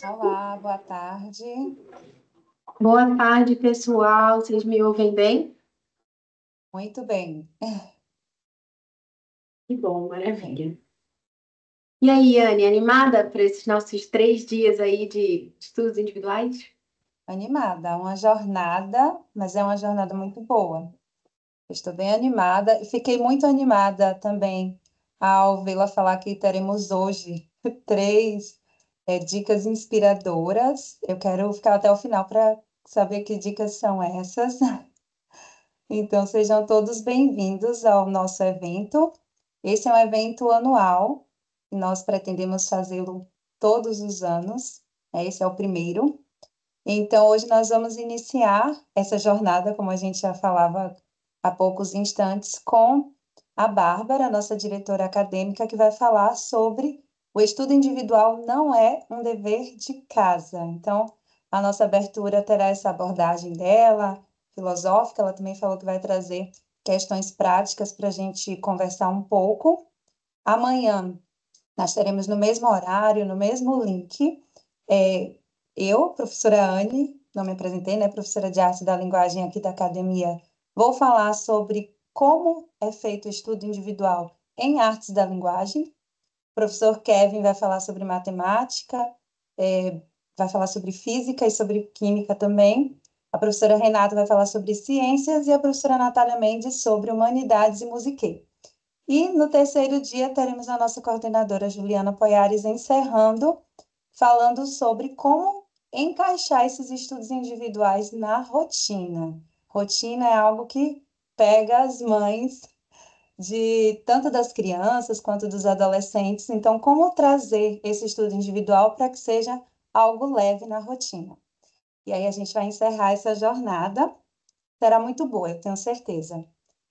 Olá, boa tarde. Boa tarde, pessoal. Vocês me ouvem bem? Muito bem. Que bom, maravilha. E aí, Anne, animada para esses nossos 3 dias aí de estudos individuais? Animada, uma jornada, mas é uma jornada muito boa. Eu estou bem animada e fiquei muito animada também ao vê-la falar que teremos hoje três dicas inspiradoras. Eu quero ficar até o final para saber que dicas são essas. Então, sejam todos bem-vindos ao nosso evento. Esse é um evento anual e nós pretendemos fazê-lo todos os anos. Esse é o primeiro. Então, hoje nós vamos iniciar essa jornada, como a gente já falava há poucos instantes, com a Bárbara, nossa diretora acadêmica, que vai falar sobre o estudo individual não é um dever de casa. Então, a nossa abertura terá essa abordagem dela, filosófica. Ela também falou que vai trazer questões práticas para a gente conversar um pouco. Amanhã, nós teremos no mesmo horário, no mesmo link, é, eu, professora Anne, não me apresentei, né? Professora de Arte da Linguagem aqui da academia, vou falar sobre como é feito o estudo individual em artes da linguagem. O professor Kevin vai falar sobre matemática, vai falar sobre física e sobre química também. A professora Renata vai falar sobre ciências e a professora Natália Mendes sobre humanidades e musiquê. E no terceiro dia teremos a nossa coordenadora Juliana Poiares encerrando, falando sobre como encaixar esses estudos individuais na rotina. Rotina é algo que pega as mães de tanto das crianças quanto dos adolescentes. Então, como trazer esse estudo individual para que seja algo leve na rotina? E aí a gente vai encerrar essa jornada. Será muito boa, eu tenho certeza.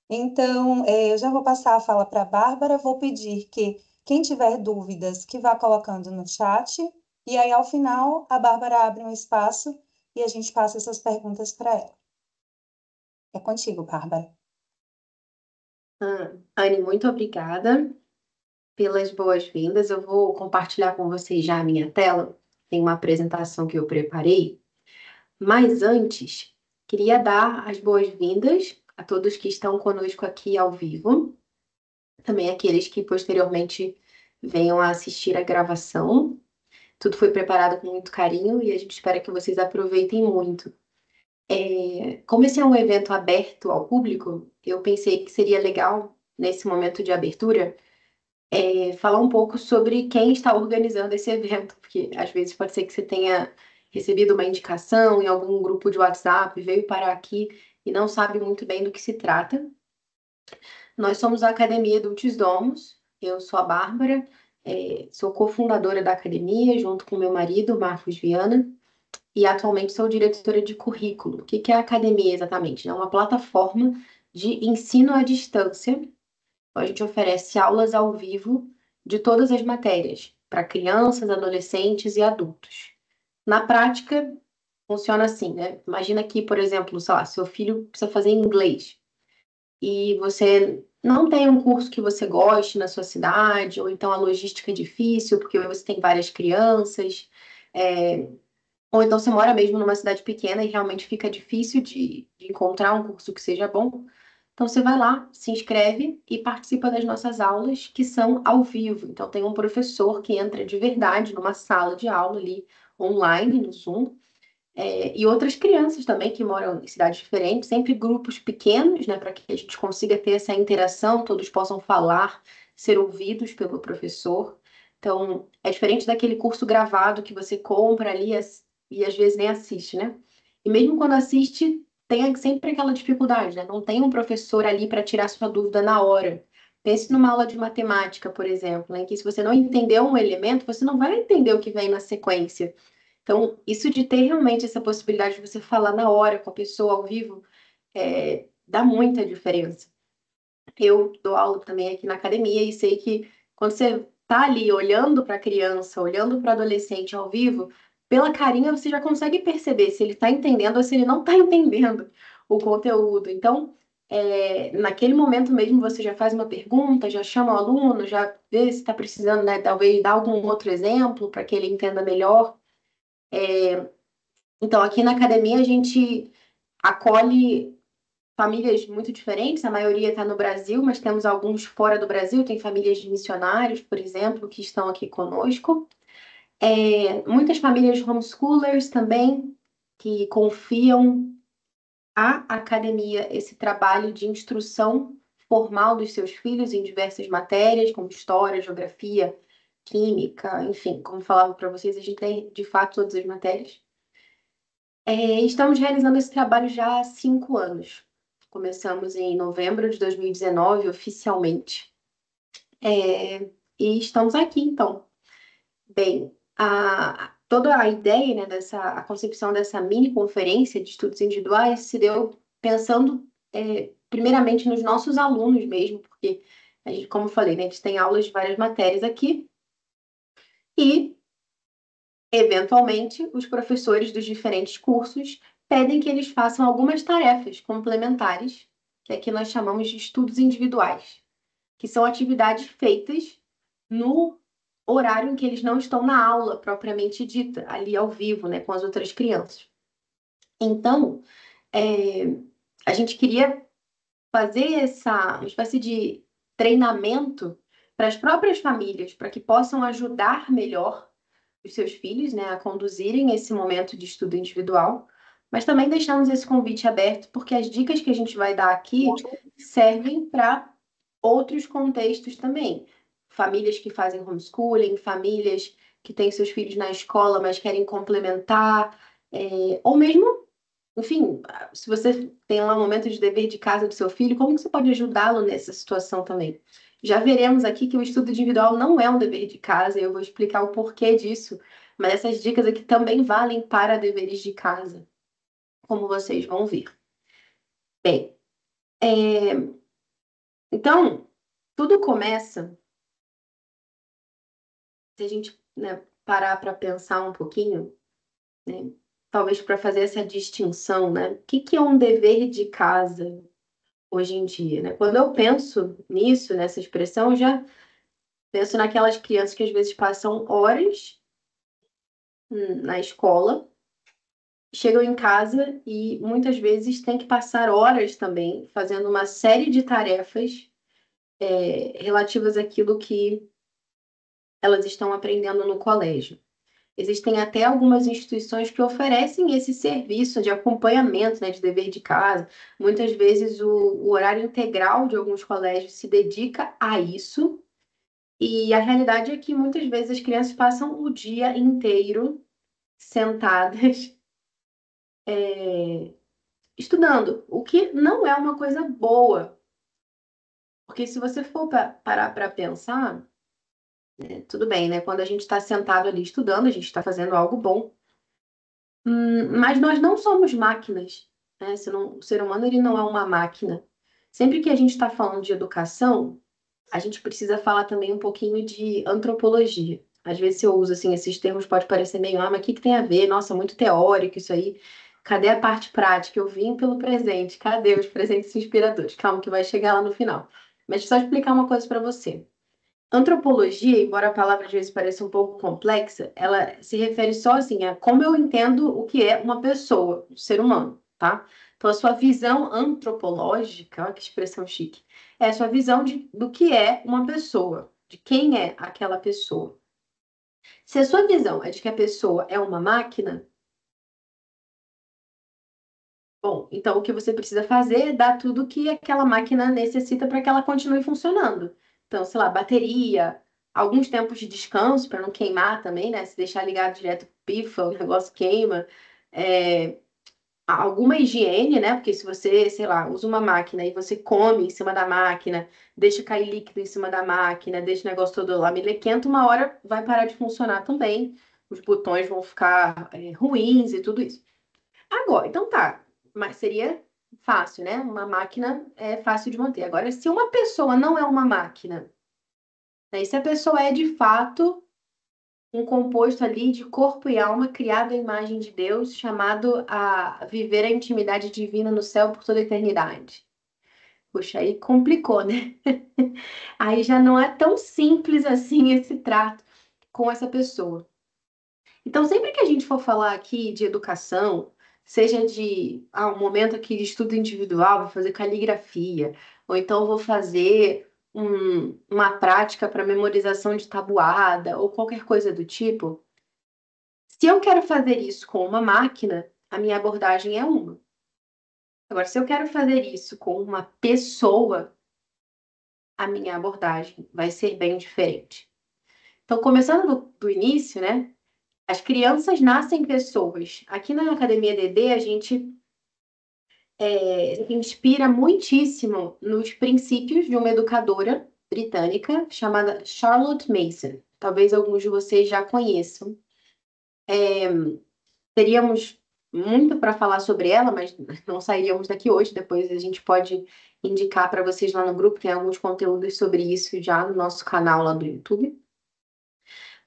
Então, eu já vou passar a fala para a Bárbara, vou pedir que quem tiver dúvidas que vá colocando no chat, e aí ao final a Bárbara abre um espaço e a gente passa essas perguntas para ela. É contigo, Bárbara. Anne, muito obrigada pelas boas-vindas. Eu vou compartilhar com vocês já a minha tela. Tem uma apresentação que eu preparei. Mas antes, queria dar as boas-vindas a todos que estão conosco aqui ao vivo. Também aqueles que posteriormente venham a assistir a gravação. Tudo foi preparado com muito carinho e a gente espera que vocês aproveitem muito. Como esse é um evento aberto ao público, eu pensei que seria legal, nesse momento de abertura, falar um pouco sobre quem está organizando esse evento, porque às vezes pode ser que você tenha recebido uma indicação em algum grupo de WhatsApp, veio parar aqui e não sabe muito bem do que se trata. Nós somos a Academia Dulcis Domus, eu sou a Bárbara, sou cofundadora da academia, junto com meu marido, Marcos Viana, e atualmente sou diretora de currículo. O que é a academia exatamente? É uma plataforma de ensino à distância. A gente oferece aulas ao vivo de todas as matérias, para crianças, adolescentes e adultos. Na prática, funciona assim, né? Imagina que, por exemplo, sei lá, seu filho precisa fazer inglês e você não tem um curso que você goste na sua cidade, ou então a logística é difícil porque você tem várias crianças, é, ou então você mora mesmo numa cidade pequena e realmente fica difícil de encontrar um curso que seja bom. Então você vai lá, se inscreve e participa das nossas aulas que são ao vivo. Então tem um professor que entra de verdade numa sala de aula ali online no Zoom, e outras crianças também que moram em cidades diferentes, sempre grupos pequenos, né, para que a gente consiga ter essa interação, todos possam falar, ser ouvidos pelo professor. Então, é diferente daquele curso gravado que você compra ali e às vezes nem assiste, né? E mesmo quando assiste, tem sempre aquela dificuldade, né? Não tem um professor ali para tirar sua dúvida na hora. Pense numa aula de matemática, por exemplo, em que se você não entendeu um elemento, você não vai entender o que vem na sequência. Então, isso de ter realmente essa possibilidade de você falar na hora com a pessoa ao vivo, dá muita diferença. Eu dou aula também aqui na academia e sei que quando você tá ali olhando para a criança, olhando para o adolescente ao vivo, pela carinha você já consegue perceber se ele está entendendo ou se ele não está entendendo o conteúdo. Então, naquele momento mesmo você já faz uma pergunta, já chama o aluno, já vê se está precisando, né, talvez dar algum outro exemplo para que ele entenda melhor. Então, aqui na academia a gente acolhe famílias muito diferentes, a maioria está no Brasil, mas temos alguns fora do Brasil, tem famílias de missionários, por exemplo, que estão aqui conosco. Muitas famílias homeschoolers também, que confiam à academia esse trabalho de instrução formal dos seus filhos em diversas matérias, como história, geografia, química, enfim, como falava para vocês, a gente tem de fato todas as matérias. Estamos realizando esse trabalho já há 5 anos. Começamos em novembro de 2019, oficialmente. E estamos aqui, então. Bem, toda a ideia, né, a concepção dessa mini conferência de estudos individuais se deu pensando, primeiramente, nos nossos alunos mesmo, porque, a gente, como eu falei, né, a gente tem aulas de várias matérias aqui, e, eventualmente, os professores dos diferentes cursos pedem que eles façam algumas tarefas complementares, que aqui nós chamamos de estudos individuais, que são atividades feitas no horário em que eles não estão na aula propriamente dita, ali ao vivo, né, com as outras crianças. Então, a gente queria fazer uma espécie de treinamento para as próprias famílias, para que possam ajudar melhor os seus filhos, né, a conduzirem esse momento de estudo individual, mas também deixamos esse convite aberto, porque as dicas que a gente vai dar aqui servem para outros contextos também. Famílias que fazem homeschooling, famílias que têm seus filhos na escola, mas querem complementar, ou mesmo, enfim, se você tem lá um momento de dever de casa do seu filho, como que você pode ajudá-lo nessa situação também? Já veremos aqui que o estudo individual não é um dever de casa, e eu vou explicar o porquê disso, mas essas dicas aqui também valem para deveres de casa, como vocês vão ver. Bem, então, tudo começa, se a gente, né, parar para pensar um pouquinho, né, talvez para fazer essa distinção, né? O que é um dever de casa hoje em dia, né? Quando eu penso nisso, nessa expressão, eu já penso naquelas crianças que às vezes passam horas na escola, chegam em casa e muitas vezes têm que passar horas também fazendo uma série de tarefas relativas àquilo que elas estão aprendendo no colégio. Existem até algumas instituições que oferecem esse serviço de acompanhamento, né, de dever de casa. Muitas vezes o horário integral de alguns colégios se dedica a isso. E a realidade é que muitas vezes as crianças passam o dia inteiro sentadas estudando, o que não é uma coisa boa. Porque se você for parar para pensar, tudo bem, né? Quando a gente está sentado ali estudando, a gente está fazendo algo bom. Mas nós não somos máquinas, né? O ser humano ele não é uma máquina. Sempre que a gente está falando de educação, a gente precisa falar também um pouquinho de antropologia. Às vezes eu uso assim, esses termos pode parecer meio, mas o que tem a ver? Nossa, muito teórico isso aí. Cadê a parte prática? Eu vim pelo presente. Cadê os presentes inspiradores? Calma que vai chegar lá no final. Mas só explicar uma coisa para você. Antropologia, embora a palavra às vezes pareça um pouco complexa, ela se refere só assim a como eu entendo o que é uma pessoa, um ser humano, tá? Então, a sua visão antropológica, olha que expressão chique, é a sua visão do que é uma pessoa, de quem é aquela pessoa. Se a sua visão é de que a pessoa é uma máquina, bom, então o que você precisa fazer é dar tudo que aquela máquina necessita para que ela continue funcionando. Então, sei lá, bateria, alguns tempos de descanso para não queimar também, né? Se deixar ligado direto, pifa, o negócio queima. Alguma higiene, né? Porque se você, sei lá, usa uma máquina e você come em cima da máquina, deixa cair líquido em cima da máquina, deixa o negócio todo lá melequento, uma hora vai parar de funcionar também. Os botões vão ficar ruins e tudo isso. Agora, então tá, mas seria fácil, né? Uma máquina é fácil de manter. Agora, se uma pessoa não é uma máquina, né? E se a pessoa é de fato um composto ali de corpo e alma criado à imagem de Deus, chamado a viver a intimidade divina no céu por toda a eternidade. Poxa, aí complicou, né? Aí já não é tão simples assim esse trato com essa pessoa. Então, sempre que a gente for falar aqui de educação, seja de um momento aqui de estudo individual, vou fazer caligrafia, ou então vou fazer uma prática para memorização de tabuada, ou qualquer coisa do tipo, se eu quero fazer isso com uma máquina, a minha abordagem é uma. Agora, se eu quero fazer isso com uma pessoa, a minha abordagem vai ser bem diferente. Então, começando do início, né? As crianças nascem pessoas. Aqui na Academia DD, a gente se inspira muitíssimo nos princípios de uma educadora britânica chamada Charlotte Mason. Talvez alguns de vocês já conheçam. Teríamos muito para falar sobre ela, mas não sairíamos daqui hoje. Depois a gente pode indicar para vocês lá no grupo, tem alguns conteúdos sobre isso já no nosso canal lá do YouTube.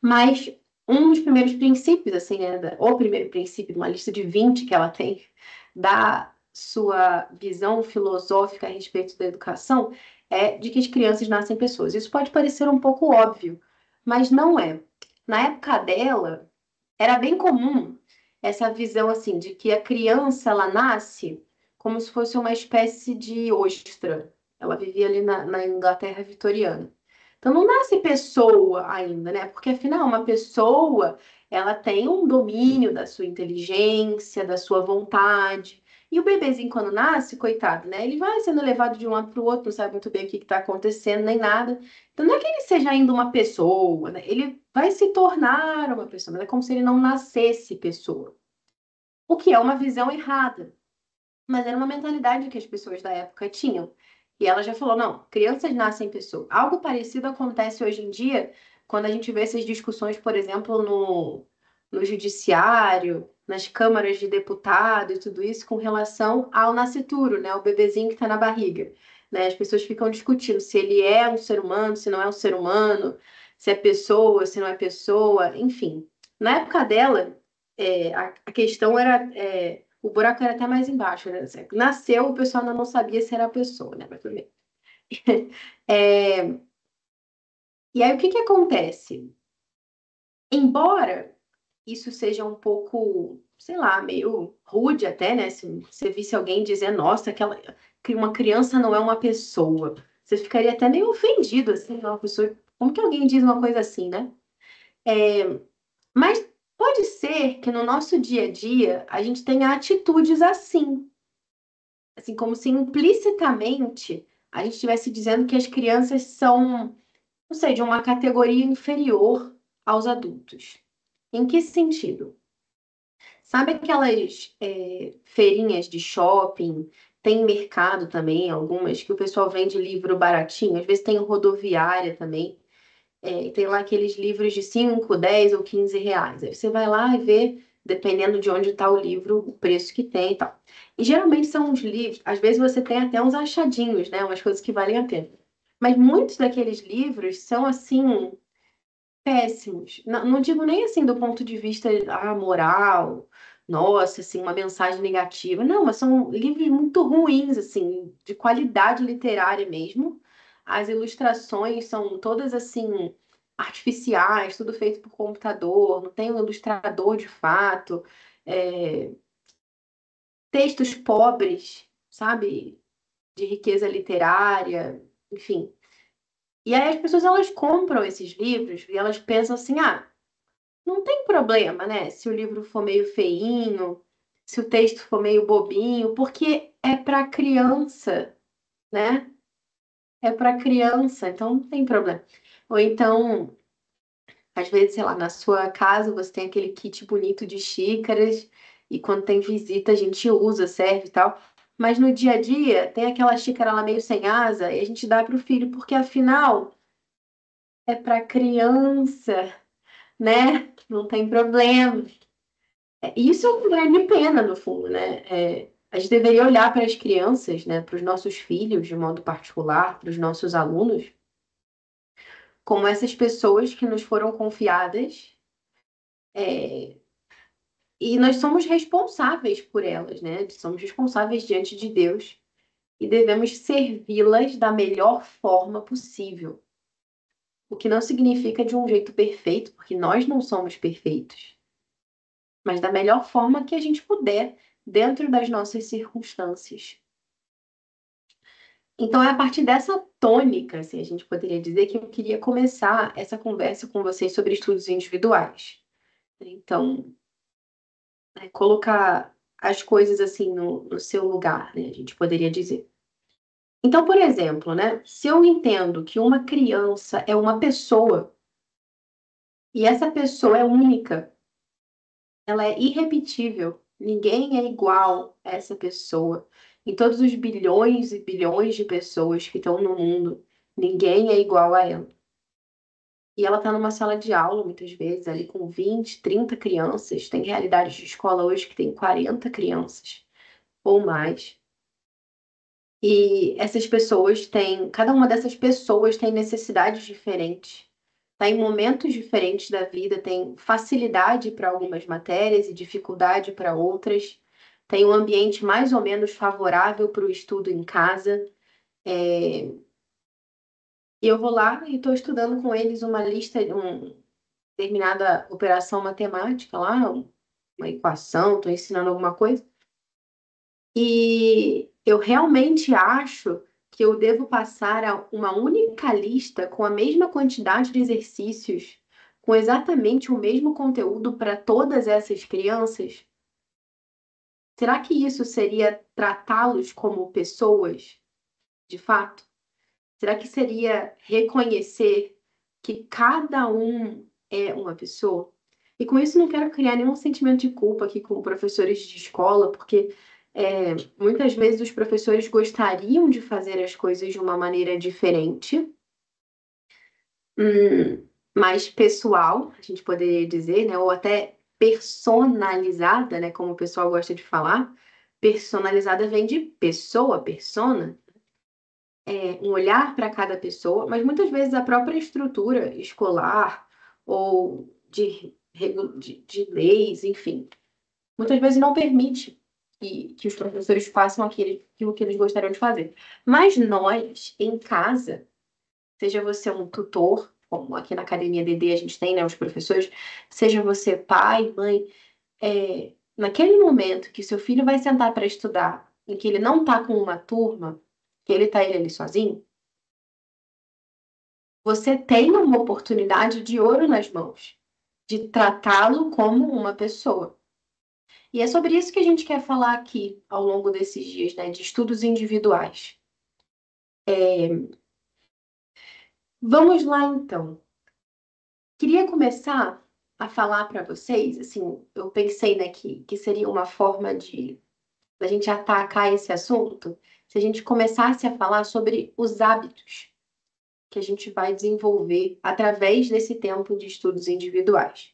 Mas um dos primeiros princípios, assim, né, o primeiro princípio, uma lista de 20 que ela tem, da sua visão filosófica a respeito da educação, é de que as crianças nascem pessoas. Isso pode parecer um pouco óbvio, mas não é. Na época dela, era bem comum essa visão, assim, de que a criança, ela nasce como se fosse uma espécie de ostra. Ela vivia ali na Inglaterra vitoriana. Então não nasce pessoa ainda, né? Porque afinal, uma pessoa, ela tem um domínio da sua inteligência, da sua vontade. E o bebezinho, quando nasce, coitado, né? Ele vai sendo levado de um lado para o outro, não sabe muito bem o que está acontecendo, nem nada. Então não é que ele seja ainda uma pessoa, né? Ele vai se tornar uma pessoa, mas é como se ele não nascesse pessoa. O que é uma visão errada. Mas era uma mentalidade que as pessoas da época tinham. E ela já falou: não, crianças nascem pessoas. Algo parecido acontece hoje em dia, quando a gente vê essas discussões, por exemplo, no judiciário, nas câmaras de deputado e tudo isso, com relação ao nascituro, né? O bebezinho que está na barriga. Né? As pessoas ficam discutindo se ele é um ser humano, se não é um ser humano, se é pessoa, se não é pessoa, enfim. Na época dela, a questão era. O buraco era até mais embaixo, né? Assim, nasceu, o pessoal ainda não sabia se era a pessoa, né? Mas tudo bem. É, e aí, o que que acontece? Embora isso seja um pouco, sei lá, meio rude até, né? Se você visse alguém dizer, nossa, que uma criança não é uma pessoa, você ficaria até meio ofendido, assim, uma pessoa, como que alguém diz uma coisa assim, né? Mas pode ser que no nosso dia a dia a gente tenha atitudes assim, como se implicitamente a gente estivesse dizendo que as crianças são, não sei, de uma categoria inferior aos adultos. Em que sentido? Sabe aquelas feirinhas de shopping? Tem mercado também, algumas, que o pessoal vende livro baratinho, às vezes tem rodoviária também. E tem lá aqueles livros de 5, 10 ou 15 reais. Aí você vai lá e vê, dependendo de onde está o livro, o preço que tem e tal. E geralmente são uns livros, às vezes você tem até uns achadinhos, né? Umas coisas que valem a pena. Mas muitos daqueles livros são assim, péssimos. Não, não digo nem assim do ponto de vista moral, nossa, assim, uma mensagem negativa. Não, mas são livros muito ruins, assim, de qualidade literária mesmo. As ilustrações são todas assim artificiais, tudo feito por computador, não tem um ilustrador de fato. É, textos pobres, sabe, de riqueza literária, enfim. E aí as pessoas elas compram esses livros e elas pensam assim, não tem problema, né? Se o livro for meio feinho, se o texto for meio bobinho, porque é para criança, né? É para criança, então não tem problema. Ou então, às vezes, sei lá, na sua casa você tem aquele kit bonito de xícaras e quando tem visita a gente usa, serve e tal. Mas no dia a dia tem aquela xícara lá meio sem asa e a gente dá para o filho porque afinal é para criança, né? Não tem problema. Isso é um grande pena, no fundo, né? A gente deveria olhar para as crianças, né, para os nossos filhos, de modo particular, para os nossos alunos, como essas pessoas que nos foram confiadas, é, e nós somos responsáveis por elas, né? Somos responsáveis diante de Deus. e devemos servi-las da melhor forma possível. O que não significa de um jeito perfeito, porque nós não somos perfeitos, mas da melhor forma que a gente puder, dentro das nossas circunstâncias. Então, é a partir dessa tônica, assim, a gente poderia dizer que eu queria começar essa conversa com vocês sobre estudos individuais. Então, colocar as coisas assim no seu lugar, né? A gente poderia dizer. Então, por exemplo, né? Se eu entendo que uma criança é uma pessoa e essa pessoa é única, ela é irrepetível, ninguém é igual a essa pessoa. Em todos os bilhões e bilhões de pessoas que estão no mundo, ninguém é igual a ela. E ela está numa sala de aula, muitas vezes, ali com 20, 30 crianças. Tem realidades de escola hoje que tem 40 crianças ou mais. E essas pessoas têm, cada uma dessas pessoas tem necessidades diferentes. Está em momentos diferentes da vida, tem facilidade para algumas matérias e dificuldade para outras. Tem um ambiente mais ou menos favorável para o estudo em casa. E eu vou lá e estou estudando com eles uma lista, uma determinada operação matemática lá, uma equação, estou ensinando alguma coisa. E eu realmente acho que eu devo passar uma única lista com a mesma quantidade de exercícios, com exatamente o mesmo conteúdo para todas essas crianças? Será que isso seria tratá-los como pessoas, de fato? Será que seria reconhecer que cada um é uma pessoa? E com isso não quero criar nenhum sentimento de culpa aqui com professores de escola, porque muitas vezes os professores gostariam de fazer as coisas de uma maneira diferente, mais pessoal, a gente poderia dizer, né? Ou até personalizada, né? Como o pessoal gosta de falar. Personalizada vem de pessoa, persona, um olhar para cada pessoa, mas muitas vezes a própria estrutura escolar ou de leis, enfim, muitas vezes não permite que os professores façam aquilo que eles gostariam de fazer. Mas nós, em casa, seja você um tutor, como aqui na Academia DD a gente tem, né, os professores, seja você pai, mãe, naquele momento que seu filho vai sentar para estudar, em que ele não está com uma turma, que ele está ele ali sozinho, você tem uma oportunidade de ouro nas mãos, de tratá-lo como uma pessoa. E é sobre isso que a gente quer falar aqui ao longo desses dias, né, de estudos individuais. Vamos lá, então. Queria começar a falar para vocês, assim, eu pensei, né, que seria uma forma de a gente atacar esse assunto, se a gente começasse a falar sobre os hábitos que a gente vai desenvolver através desse tempo de estudos individuais.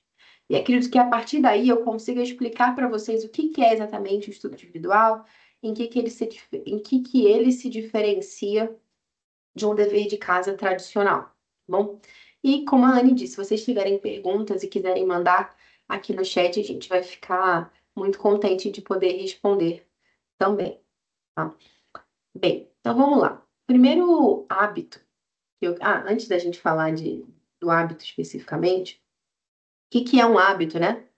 E acredito que a partir daí eu consiga explicar para vocês o que é exatamente o estudo individual, em que ele se diferencia de um dever de casa tradicional, tá bom? E como a Anne disse, se vocês tiverem perguntas e quiserem mandar aqui no chat, a gente vai ficar muito contente de poder responder também, tá? Bem, então vamos lá. Primeiro hábito, antes da gente falar do hábito especificamente, o que é um hábito, né?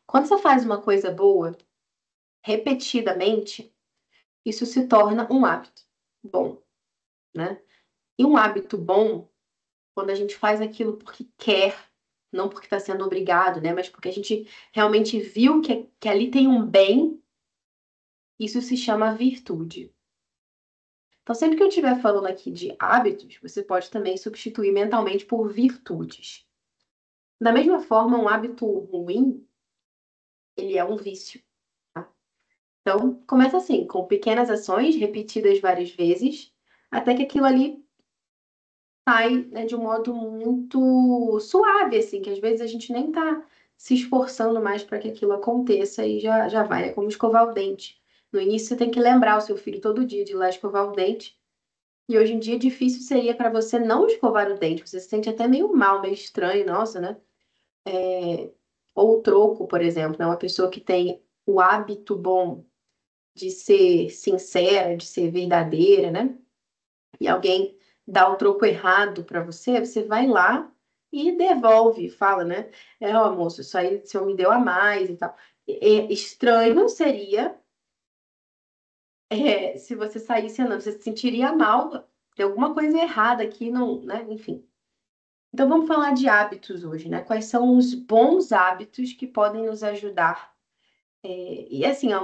Quando você faz uma coisa boa, repetidamente, isso se torna um hábito bom, né? E um hábito bom, quando a gente faz aquilo porque quer, não porque está sendo obrigado, né? Mas porque a gente realmente viu que ali tem um bem, isso se chama virtude. Então, sempre que eu estiver falando aqui de hábitos, você pode também substituir mentalmente por virtudes. Da mesma forma, um hábito ruim, ele é um vício, tá? Então, começa assim, com pequenas ações repetidas várias vezes, até que aquilo ali sai, né, de um modo muito suave, assim, que às vezes a gente nem tá se esforçando mais para que aquilo aconteça e já vai. É como escovar o dente. No início, você tem que lembrar o seu filho todo dia de ir lá escovar o dente. E hoje em dia, difícil seria para você não escovar o dente. Você se sente até meio mal, meio estranho, nossa, né? Ou o troco, por exemplo, né? Uma pessoa que tem o hábito bom de ser sincera, de ser verdadeira, né? E alguém dá o troco errado para você, você vai lá e devolve, fala, né? Ó, moço, isso aí o senhor me deu a mais e tal. Estranho seria se você saísse andando, você se sentiria mal, tem alguma coisa errada aqui, não, né? Enfim. Então vamos falar de hábitos hoje, né? Quais são os bons hábitos que podem nos ajudar? E assim, é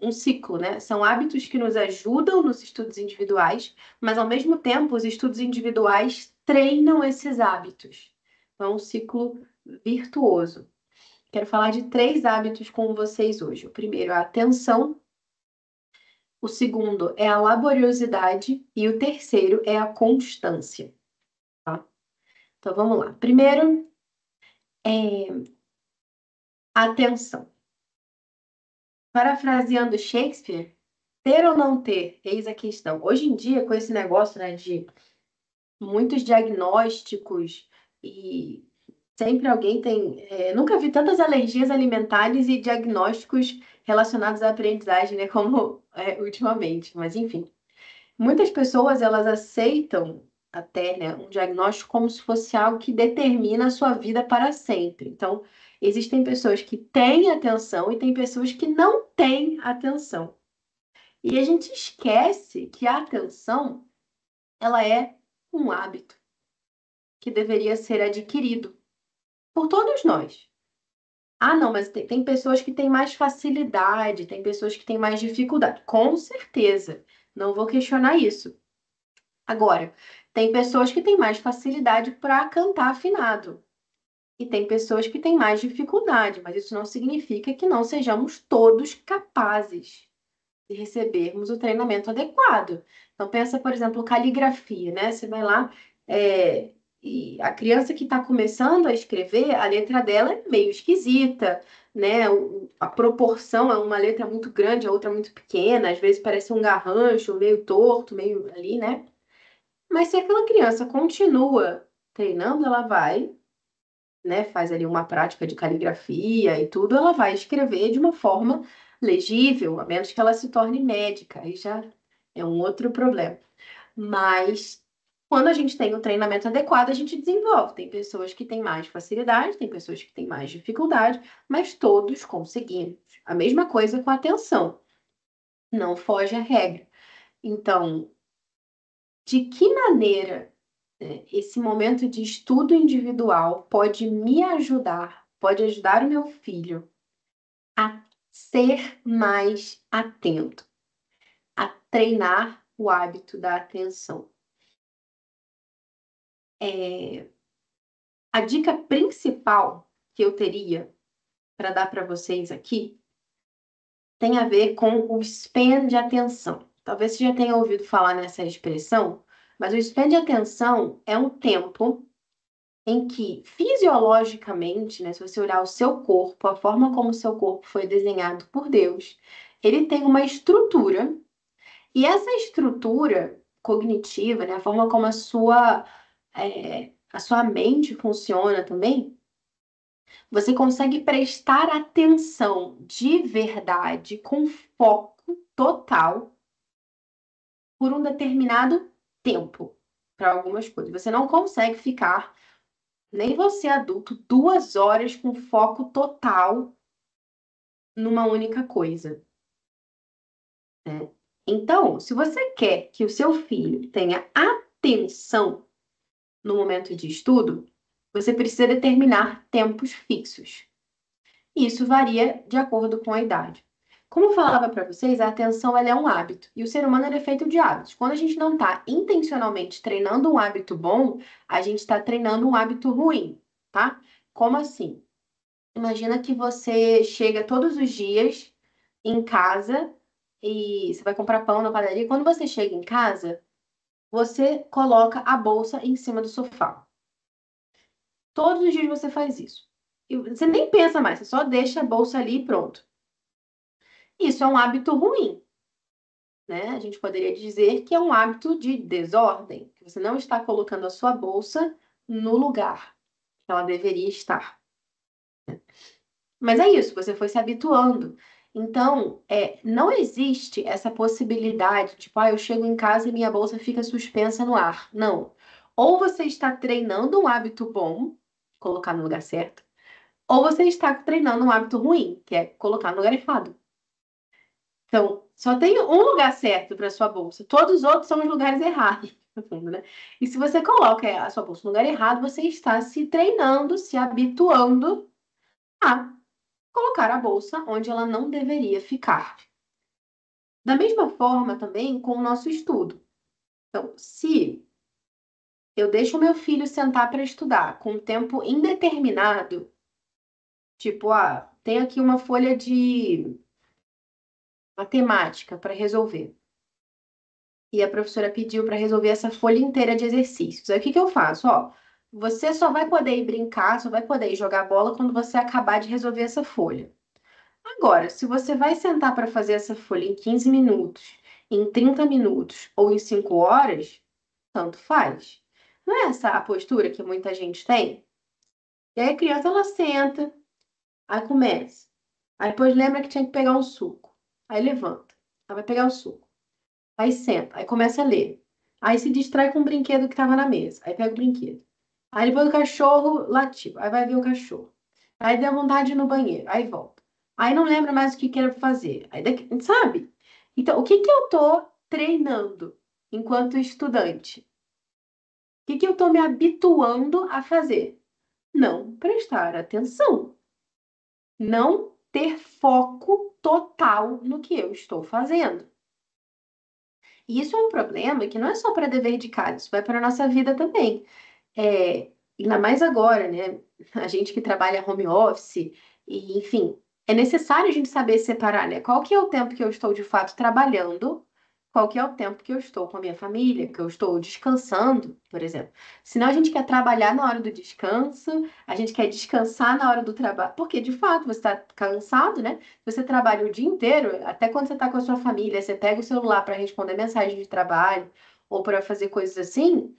um ciclo, né? São hábitos que nos ajudam nos estudos individuais, mas ao mesmo tempo os estudos individuais treinam esses hábitos. Então, é um ciclo virtuoso. Quero falar de 3 hábitos com vocês hoje. O primeiro é a atenção, o segundo é a laboriosidade e o terceiro é a constância, tá? Então vamos lá. Primeiro, é a atenção. Parafraseando Shakespeare, ter ou não ter, eis a questão. Hoje em dia, com esse negócio, né, de muitos diagnósticos e sempre alguém tem. Nunca vi tantas alergias alimentares e diagnósticos relacionados à aprendizagem, né, como ultimamente. Mas enfim, muitas pessoas elas aceitam até, né, um diagnóstico como se fosse algo que determina a sua vida para sempre. Então, existem pessoas que têm atenção e tem pessoas que não têm atenção. E a gente esquece que a atenção, ela é um hábito que deveria ser adquirido por todos nós. Ah, não, mas tem pessoas que têm mais facilidade, tem pessoas que têm mais dificuldade. Com certeza, não vou questionar isso. Agora, tem pessoas que têm mais facilidade para cantar afinado. E tem pessoas que têm mais dificuldade, mas isso não significa que não sejamos todos capazes de recebermos o treinamento adequado. Então, pensa, por exemplo, caligrafia, né? Você vai lá, e a criança que está começando a escrever, a letra dela é meio esquisita, né? A proporção é uma letra muito grande, a outra muito pequena, às vezes parece um garrancho, meio torto, meio ali, né? Mas se aquela criança continua treinando, ela vai, né, faz ali uma prática de caligrafia e tudo, ela vai escrever de uma forma legível, a menos que ela se torne médica, aí já é um outro problema. Mas quando a gente tem o treinamento adequado, a gente desenvolve. Tem pessoas que têm mais facilidade, tem pessoas que têm mais dificuldade, mas todos conseguimos. A mesma coisa com a atenção, não foge à regra. Então, de que maneira esse momento de estudo individual pode me ajudar, pode ajudar o meu filho a ser mais atento, a treinar o hábito da atenção? A dica principal que eu teria para dar para vocês aqui tem a ver com o span de atenção. Talvez você já tenha ouvido falar nessa expressão, mas o span de atenção é um tempo em que, fisiologicamente, né, se você olhar o seu corpo, a forma como o seu corpo foi desenhado por Deus, ele tem uma estrutura, e essa estrutura cognitiva, né, a forma como a sua mente funciona também, você consegue prestar atenção de verdade, com foco total, por um determinado tempo, para algumas coisas. Você não consegue ficar, nem você adulto, 2 horas com foco total numa única coisa, né? Então, se você quer que o seu filho tenha atenção no momento de estudo, você precisa determinar tempos fixos. Isso varia de acordo com a idade. Como eu falava para vocês, a atenção ela é um hábito e o ser humano ele é feito de hábitos. Quando a gente não está intencionalmente treinando um hábito bom, a gente está treinando um hábito ruim, tá? Como assim? Imagina que você chega todos os dias em casa e você vai comprar pão na padaria. Quando você chega em casa, você coloca a bolsa em cima do sofá. Todos os dias você faz isso. E você nem pensa mais, você só deixa a bolsa ali e pronto. Isso é um hábito ruim, né? A gente poderia dizer que é um hábito de desordem, que você não está colocando a sua bolsa no lugar que ela deveria estar. Mas é isso, você foi se habituando. Então, não existe essa possibilidade, tipo, eu chego em casa e minha bolsa fica suspensa no ar. Não. Ou você está treinando um hábito bom, colocar no lugar certo, ou você está treinando um hábito ruim, que é colocar no lugar errado. Então, só tem um lugar certo para sua bolsa. Todos os outros são os lugares errados, no fundo, né? E se você coloca a sua bolsa no lugar errado, você está se treinando, se habituando a colocar a bolsa onde ela não deveria ficar. Da mesma forma também com o nosso estudo. Então, se eu deixo o meu filho sentar para estudar com tempo indeterminado, tipo, tem aqui uma folha de matemática para resolver. E a professora pediu para resolver essa folha inteira de exercícios. Aí o que que eu faço? Você só vai poder ir brincar, só vai poder ir jogar bola quando você acabar de resolver essa folha. Agora, se você vai sentar para fazer essa folha em 15 minutos, em 30 minutos ou em 5 horas, tanto faz. Não é essa a postura que muita gente tem? E aí a criança ela senta, aí começa. Aí depois lembra que tinha que pegar um suco. Aí levanta. Aí vai pegar o suco. Aí senta, aí começa a ler. Aí se distrai com o brinquedo que estava na mesa. Aí pega o brinquedo. Aí depois o cachorro latiu. Aí vai ver o cachorro. Aí dá vontade de ir no banheiro. Aí volta. Aí não lembra mais o que quer fazer. Aí sabe? Então, o que que eu tô treinando enquanto estudante? O que que eu tô me habituando a fazer? Não prestar atenção. Não ter foco total no que eu estou fazendo. E isso é um problema que não é só para dever de casa, isso vai para a nossa vida também. Ainda mais agora, né? A gente que trabalha home office, e, enfim, é necessário a gente saber separar, né? Qual que é o tempo que eu estou de fato trabalhando, qual que é o tempo que eu estou com a minha família, que eu estou descansando, por exemplo. Senão a gente quer trabalhar na hora do descanso, a gente quer descansar na hora do trabalho, porque de fato você está cansado, né? Você trabalha o dia inteiro, até quando você está com a sua família, você pega o celular para responder mensagem de trabalho ou para fazer coisas assim.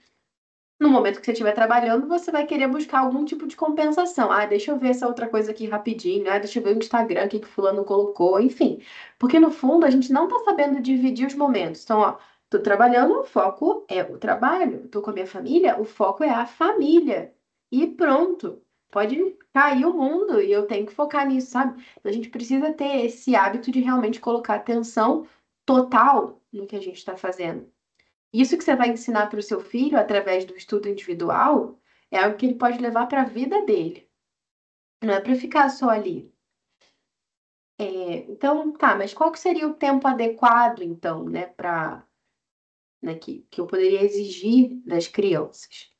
No momento que você estiver trabalhando, você vai querer buscar algum tipo de compensação. Deixa eu ver essa outra coisa aqui rapidinho. Deixa eu ver o Instagram, o que que fulano colocou, enfim. Porque no fundo a gente não está sabendo dividir os momentos. Então, tô trabalhando, o foco é o trabalho. Tô com a minha família, o foco é a família. E pronto. Pode cair o mundo e eu tenho que focar nisso, sabe? Então, a gente precisa ter esse hábito de realmente colocar atenção total no que a gente está fazendo. Isso que você vai ensinar para o seu filho através do estudo individual é algo que ele pode levar para a vida dele. Não é para ficar só ali. Então, tá, mas qual que seria o tempo adequado, então, né, que eu poderia exigir das crianças?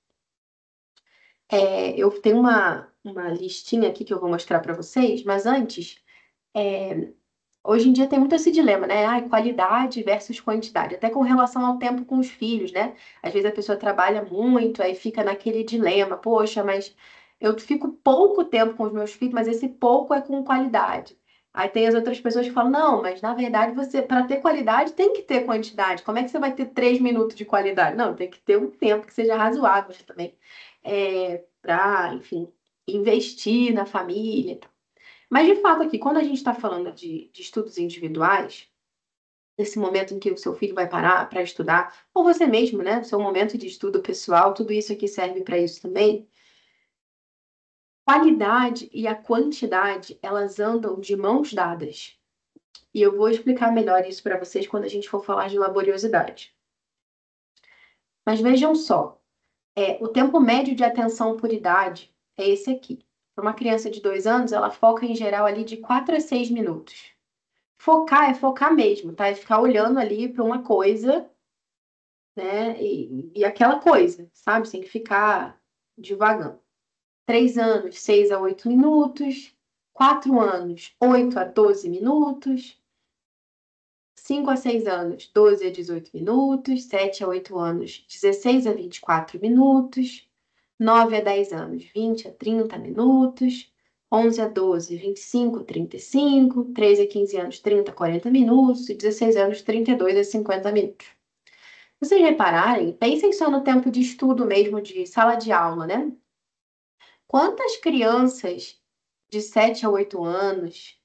Eu tenho uma listinha aqui que eu vou mostrar para vocês, mas antes, hoje em dia tem muito esse dilema, né? Qualidade versus quantidade, até com relação ao tempo com os filhos, né? Às vezes a pessoa trabalha muito, aí fica naquele dilema, poxa, mas eu fico pouco tempo com os meus filhos, mas esse pouco é com qualidade. Aí tem as outras pessoas que falam, não, mas na verdade você, para ter qualidade, tem que ter quantidade. Como é que você vai ter 3 minutos de qualidade? Não, tem que ter um tempo que seja razoável também, para, enfim, investir na família. Mas, de fato, aqui, quando a gente está falando de estudos individuais, nesse momento em que o seu filho vai parar para estudar, ou você mesmo, né? Seu momento de estudo pessoal, tudo isso aqui serve para isso também. Qualidade e a quantidade, elas andam de mãos dadas. E eu vou explicar melhor isso para vocês quando a gente for falar de laboriosidade. Mas vejam só, o tempo médio de atenção por idade é esse aqui. Para uma criança de 2 anos, ela foca em geral ali de 4 a 6 minutos. Focar é focar mesmo, tá? É ficar olhando ali para uma coisa, né? E aquela coisa, sabe? Sem que ficar divagando. 3 anos, 6 a 8 minutos. 4 anos, 8 a 12 minutos. 5 a 6 anos, 12 a 18 minutos. 7 a 8 anos, 16 a 24 minutos. 9 a 10 anos, 20 a 30 minutos. 11 a 12, 25 a 35. 13 a 15 anos, 30 a 40 minutos. E 16 anos, 32 a 50 minutos. Se vocês repararem, pensem só no tempo de estudo mesmo, de sala de aula, né? Quantas crianças de 7 a 8 anos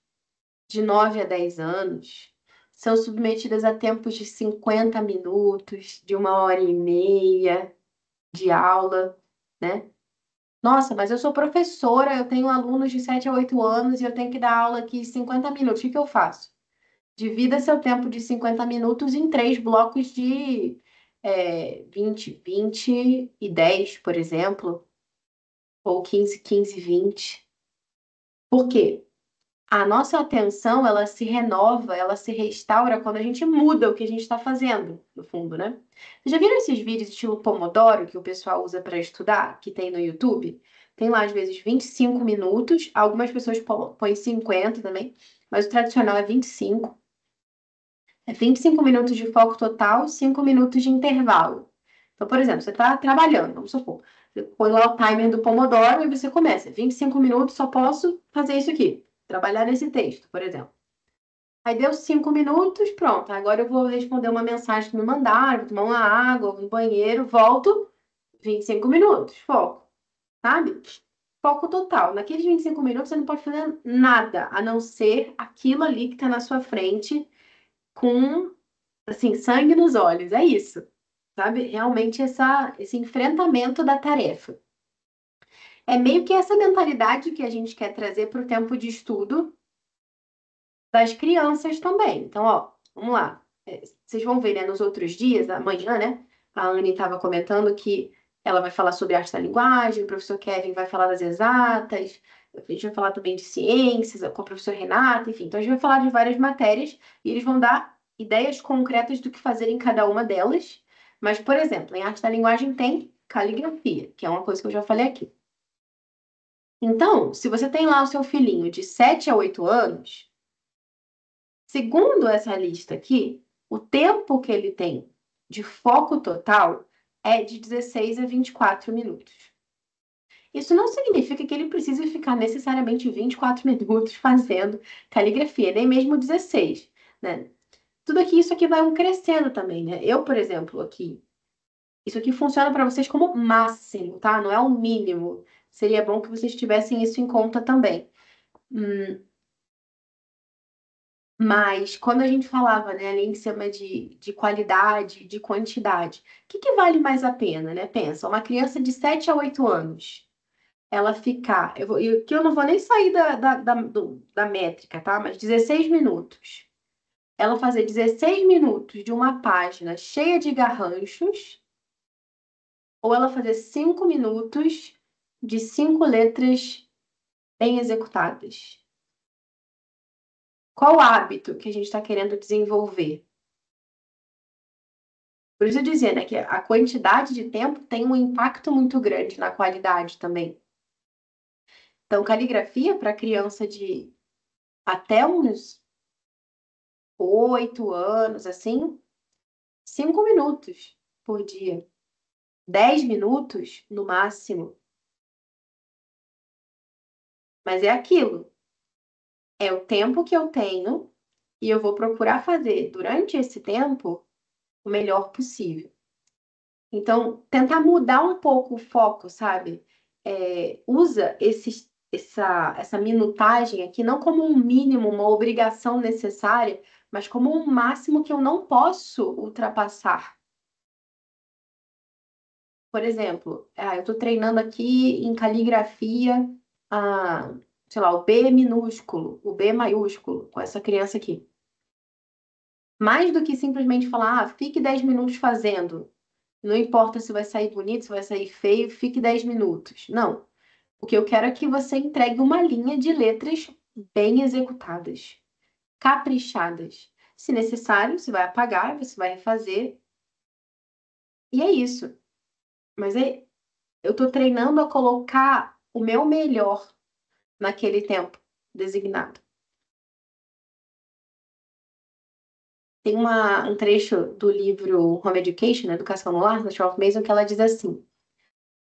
de 9 a 10 anos são submetidas a tempos de 50 minutos, de 1 hora e meia de aula, né? Nossa, mas eu sou professora, eu tenho alunos de 7 a 8 anos e eu tenho que dar aula aqui 50 minutos. O que que eu faço? Divida seu tempo de 50 minutos em 3 blocos de 20, 20 e 10, por exemplo, ou 15, 15, 20. Por quê? A nossa atenção, ela se renova, ela se restaura quando a gente muda o que a gente está fazendo, no fundo, né? Vocês já viram esses vídeos estilo Pomodoro que o pessoal usa para estudar, que tem no YouTube? Tem lá, às vezes, 25 minutos, algumas pessoas põem 50 também, mas o tradicional é 25. É 25 minutos de foco total, 5 minutos de intervalo. Então, por exemplo, você está trabalhando, vamos supor, você põe lá o timer do Pomodoro e você começa. 25 minutos, só posso fazer isso aqui. Trabalhar nesse texto, por exemplo. Aí deu 5 minutos, pronto. Agora eu vou responder uma mensagem que me mandaram, vou tomar uma água, vou no banheiro, volto. 25 minutos, foco, sabe? Foco total. Naqueles 25 minutos você não pode fazer nada, a não ser aquilo ali que está na sua frente com, assim, sangue nos olhos. É isso, sabe? Realmente esse enfrentamento da tarefa. É meio que essa mentalidade que a gente quer trazer para o tempo de estudo das crianças também. Então, ó, vamos lá. Vocês vão ver, né, nos outros dias, amanhã, né? A Anne estava comentando que ela vai falar sobre arte da linguagem, o professor Kevin vai falar das exatas, a gente vai falar também de ciências, com o professor Renato, enfim. Então, a gente vai falar de várias matérias e eles vão dar ideias concretas do que fazer em cada uma delas. Mas, por exemplo, em arte da linguagem tem caligrafia, que é uma coisa que eu já falei aqui. Então, se você tem lá o seu filhinho de 7 a 8 anos, segundo essa lista aqui, o tempo que ele tem de foco total é de 16 a 24 minutos. Isso não significa que ele precise ficar necessariamente 24 minutos fazendo caligrafia, nem mesmo 16, né? Tudo aqui, isso aqui vai crescendo também, né? Eu, por exemplo, aqui, isso aqui funciona para vocês como máximo, tá? Não é o mínimo. Seria bom que vocês tivessem isso em conta também. Mas quando a gente falava, né, ali em cima de qualidade, de quantidade, o que que vale mais a pena, né? Pensa, uma criança de 7 a 8 anos, ela ficar, que eu não vou nem sair da métrica, tá? Mas 16 minutos. Ela fazer 16 minutos de uma página cheia de garranchos, ou ela fazer 5 minutos de 5 letras bem executadas. Qual hábito que a gente está querendo desenvolver? Por isso eu dizia, né, que a quantidade de tempo tem um impacto muito grande na qualidade também. Então, caligrafia para criança de até uns 8 anos, assim, 5 minutos por dia. 10 minutos no máximo. Mas é aquilo. É o tempo que eu tenho e eu vou procurar fazer durante esse tempo o melhor possível. Então, tentar mudar um pouco o foco, sabe? Usa essa minutagem aqui não como um mínimo, uma obrigação necessária, mas como um máximo que eu não posso ultrapassar. Por exemplo, eu estou treinando aqui em caligrafia, sei lá, o B minúsculo, o B maiúsculo, com essa criança aqui. Mais do que simplesmente falar, fique 10 minutos fazendo. Não importa se vai sair bonito, se vai sair feio, fique 10 minutos. Não. O que eu quero é que você entregue uma linha de letras bem executadas, caprichadas. Se necessário, você vai apagar, você vai refazer. E é isso. Mas eu estou treinando a colocar o meu melhor naquele tempo designado. Tem um trecho do livro Home Education, Educação no Lar, da Charlotte Mason, que ela diz assim: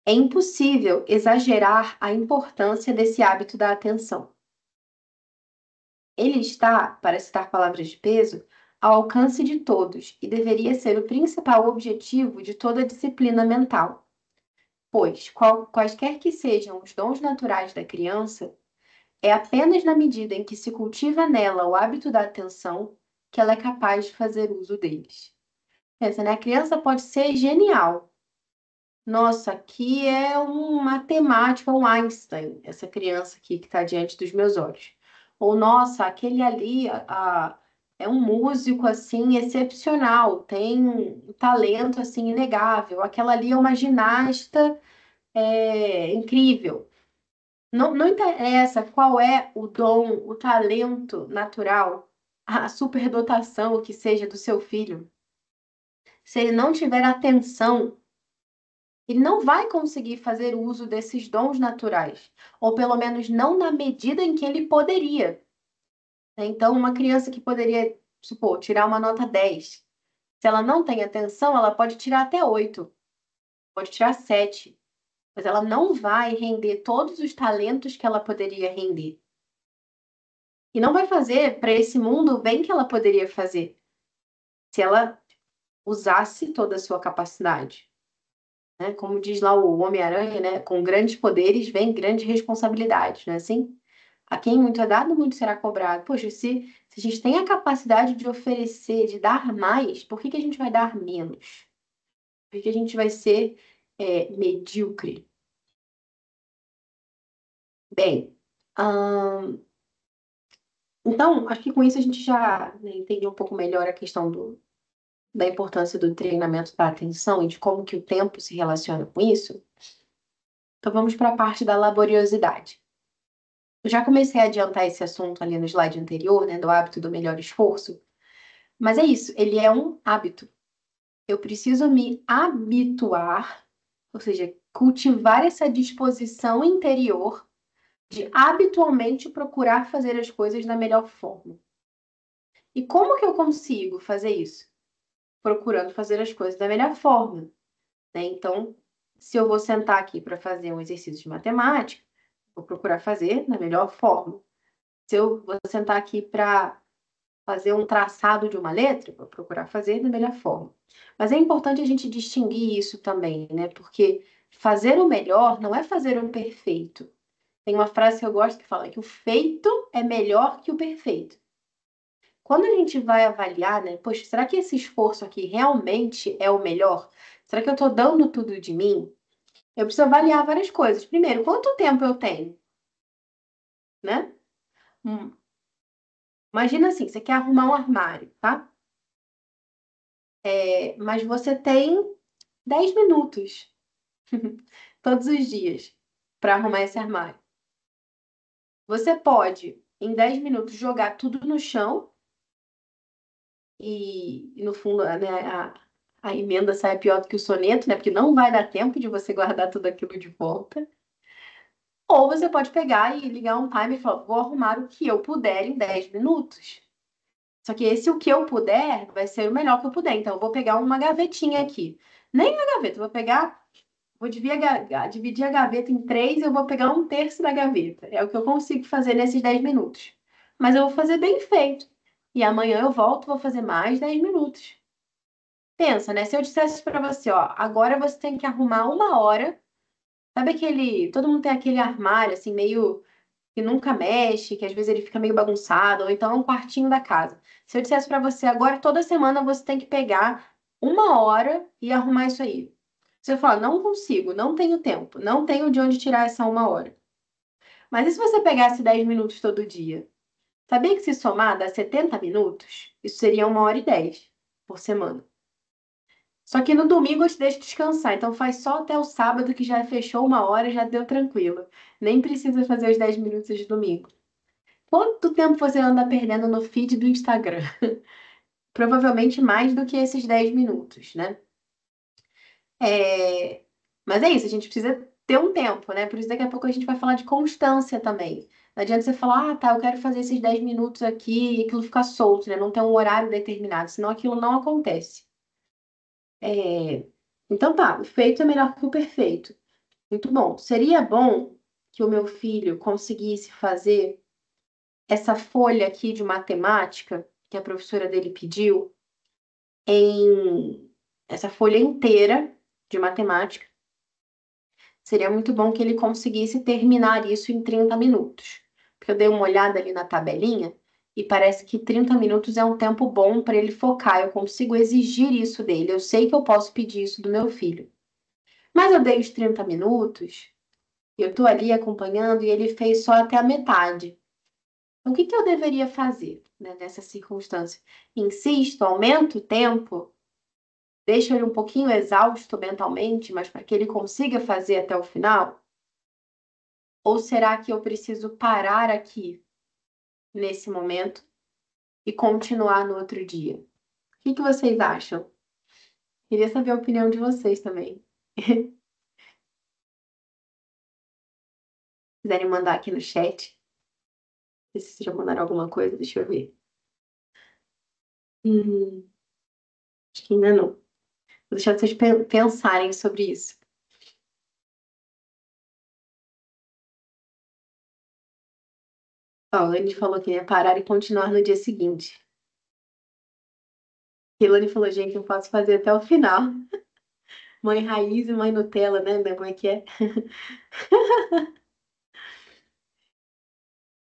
é impossível exagerar a importância desse hábito da atenção. Ele está, para citar palavras de peso, ao alcance de todos e deveria ser o principal objetivo de toda disciplina mental, pois, quaisquer que sejam os dons naturais da criança, É apenas na medida em que se cultiva nela o hábito da atenção que ela é capaz de fazer uso deles. Pensa, né? A criança pode ser genial. Nossa, aqui é um matemático, um Einstein, essa criança aqui que está diante dos meus olhos. Ou, nossa, aquele ali é um músico, assim, excepcional, tem um talento, assim, inegável. Aquela ali é uma ginasta, incrível. Não, não interessa qual é o dom, o talento natural, a superdotação, o que seja do seu filho. Se ele não tiver atenção, ele não vai conseguir fazer uso desses dons naturais, ou pelo menos não na medida em que ele poderia. Então, uma criança que poderia, supor, tirar uma nota 10, se ela não tem atenção, ela pode tirar até 8, pode tirar 7, mas ela não vai render todos os talentos que ela poderia render. E não vai fazer para esse mundo o bem que ela poderia fazer se ela usasse toda a sua capacidade. Né? Como diz lá o Homem-Aranha, né? Com grandes poderes vem grandes responsabilidades, não é assim? A quem muito é dado, muito será cobrado. Poxa, se a gente tem a capacidade de oferecer, de dar mais, por que a gente vai dar menos? Por que a gente vai ser medíocre? Bem, então, acho que com isso a gente já, né, entendeu um pouco melhor a questão da importância do treinamento da atenção e de como que o tempo se relaciona com isso. Então, vamos para a parte da laboriosidade. Eu já comecei a adiantar esse assunto ali no slide anterior, né, do hábito do melhor esforço, mas é isso, ele é um hábito. Eu preciso me habituar, ou seja, cultivar essa disposição interior de habitualmente procurar fazer as coisas da melhor forma. E como que eu consigo fazer isso? Procurando fazer as coisas da melhor forma, né? Então, se eu vou sentar aqui para fazer um exercício de matemática, vou procurar fazer da melhor forma. Se eu vou sentar aqui para fazer um traçado de uma letra, vou procurar fazer da melhor forma. Mas é importante a gente distinguir isso também, né? Porque fazer o melhor não é fazer o perfeito. Tem uma frase que eu gosto que fala que o feito é melhor que o perfeito. Quando a gente vai avaliar, né? Poxa, será que esse esforço aqui realmente é o melhor? Será que eu estou dando tudo de mim? Eu preciso avaliar várias coisas. Primeiro, quanto tempo eu tenho, né? Hum, Imagina assim, você quer arrumar um armário, tá? Mas você tem 10 minutos todos os dias para arrumar esse armário. Você pode, em 10 minutos, jogar tudo no chão e no fundo, né, a emenda sai pior do que o soneto, né? Porque não vai dar tempo de você guardar tudo aquilo de volta. Ou você pode pegar e ligar um timer e falar, vou arrumar o que eu puder em 10 minutos. Só que esse o que eu puder vai ser o melhor que eu puder. Então, eu vou pegar uma gavetinha aqui. Nem a gaveta, eu vou pegar, vou dividir a gaveta em três e eu vou pegar um terço da gaveta. É o que eu consigo fazer nesses 10 minutos. Mas eu vou fazer bem feito. E amanhã eu volto, vou fazer mais 10 minutos. Pensa, né? Se eu dissesse para você, ó, agora você tem que arrumar uma hora. Sabe aquele. Todo mundo tem aquele armário, assim, meio que nunca mexe, que às vezes ele fica meio bagunçado, ou então é um quartinho da casa. Se eu dissesse para você, agora toda semana você tem que pegar uma hora e arrumar isso aí. Você fala, não consigo, não tenho tempo, não tenho de onde tirar essa uma hora. Mas e se você pegasse 10 minutos todo dia? Sabia que se somar dá 70 minutos? Isso seria 1h10 por semana. Só que no domingo eu te deixo descansar, então faz só até o sábado que já fechou uma hora, já deu tranquilo. Nem precisa fazer os 10 minutos de domingo. Quanto tempo você anda perdendo no feed do Instagram? Provavelmente mais do que esses 10 minutos, né? É, Mas é isso, a gente precisa ter um tempo, né? Por isso daqui a pouco a gente vai falar de constância também. Não adianta você falar, ah, tá, eu quero fazer esses 10 minutos aqui e aquilo ficar solto, né? Não ter um horário determinado, senão aquilo não acontece. É, Então tá, o feito é melhor que o perfeito. Muito bom. Seria bom que o meu filho conseguisse fazer essa folha aqui de matemática que a professora dele pediu em essa folha inteira de matemática. Seria muito bom que ele conseguisse terminar isso em 30 minutos. porque eu dei uma olhada ali na tabelinha e parece que 30 minutos é um tempo bom para ele focar. Eu consigo exigir isso dele. Eu sei que eu posso pedir isso do meu filho. Mas eu dei os 30 minutos, eu estou ali acompanhando e ele fez só até a metade. Então, o que que eu deveria fazer, né, nessa circunstância? Insisto, aumento o tempo, deixo ele um pouquinho exausto mentalmente, mas para que ele consiga fazer até o final? Ou será que eu preciso parar aqui, nesse momento, e continuar no outro dia? O que que vocês acham? Queria saber a opinião de vocês também. Se quiserem mandar aqui no chat. Não sei se vocês já mandaram alguma coisa, deixa eu ver. Hum, acho que ainda não. Vou deixar vocês pensarem sobre isso. Ó, a Anne falou que ia parar e continuar no dia seguinte. E a Ilane falou, gente, eu posso fazer até o final. Mãe raiz e mãe Nutella, né? Como é que é?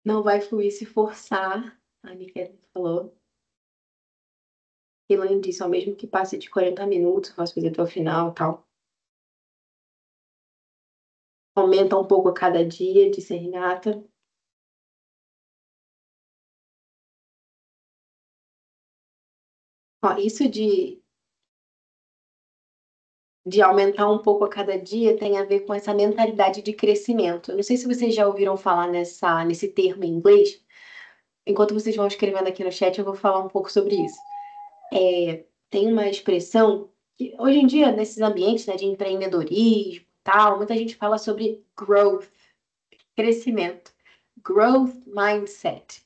Não vai fluir se forçar. A Anne falou. Ilane disse, ao mesmo que passe de 40 minutos, eu posso fazer até o final e tal. Aumenta um pouco a cada dia, disse a Renata. Ó, isso de aumentar um pouco a cada dia tem a ver com essa mentalidade de crescimento. Eu não sei se vocês já ouviram falar nesse termo em inglês. Enquanto vocês vão escrevendo aqui no chat, eu vou falar um pouco sobre isso. Tem uma expressão que hoje em dia, nesses ambientes, né, de empreendedorismo, tal, muita gente fala sobre growth, crescimento. Growth mindset.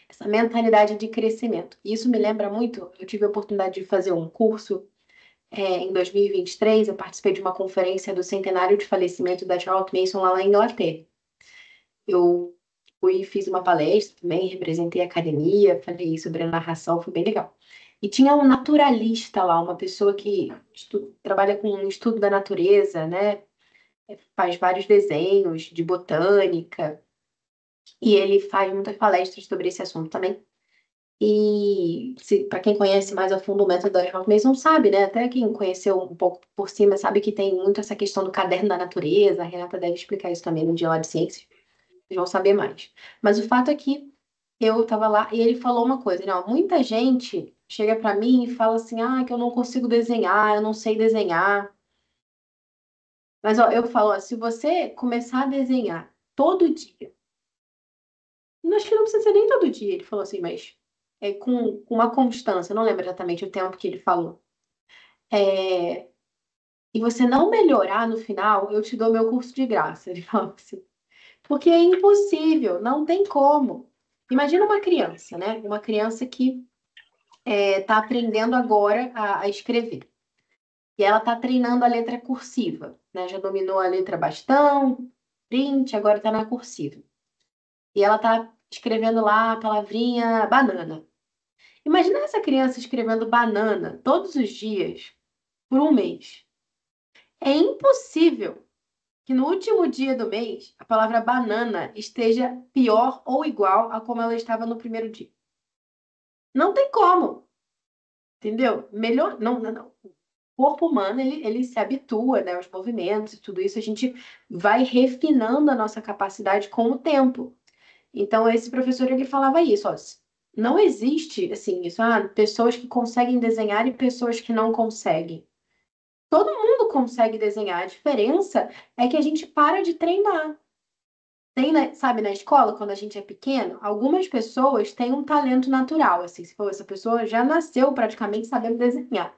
Essa mentalidade de crescimento. E isso me lembra muito, eu tive a oportunidade de fazer um curso em 2023, eu participei de uma conferência do centenário de falecimento da Charlotte Mason lá na Inglaterra. Eu fui, fiz uma palestra também, representei a academia, falei sobre a narração, foi bem legal. E tinha um naturalista lá, uma pessoa que trabalha com o estudo da natureza, né? Faz vários desenhos de botânica, e ele faz muitas palestras sobre esse assunto também. E para quem conhece mais a fundo o método da Charlotte Mason sabe, né? Até quem conheceu um pouco por cima sabe que tem muito essa questão do caderno da natureza. A Renata deve explicar isso também no dia lá de ciências. Vocês vão saber mais. Mas o fato é que eu estava lá e ele falou uma coisa, né? Ó, muita gente chega para mim e fala assim, ah, que eu não consigo desenhar, eu não sei desenhar. Mas ó, eu falo, ó, se você começar a desenhar todo dia, acho que não precisa ser nem todo dia, ele falou assim, mas com uma constância, eu não lembro exatamente o tempo que ele falou. É, e você não melhorar no final, eu te dou meu curso de graça. Ele falou assim. Porque é impossível, não tem como. Imagina uma criança, né? Uma criança que está aprendendo agora a escrever. E ela está treinando a letra cursiva, né? Já dominou a letra bastão, print, agora está na cursiva. E ela está escrevendo lá a palavrinha banana. Imagina essa criança escrevendo banana todos os dias por um mês. É impossível que no último dia do mês a palavra banana esteja pior ou igual a como ela estava no primeiro dia. Não tem como, entendeu? Melhor, não, não, não. O corpo humano, ele se habitua, né, aos movimentos e tudo isso, a gente vai refinando a nossa capacidade com o tempo. Então, esse professor, ele falava isso, ó, não existe, assim, isso, pessoas que conseguem desenhar e pessoas que não conseguem. Todo mundo consegue desenhar, a diferença é que a gente para de treinar. Tem, sabe, na escola, quando a gente é pequeno, algumas pessoas têm um talento natural, assim, se for essa pessoa já nasceu praticamente sabendo desenhar,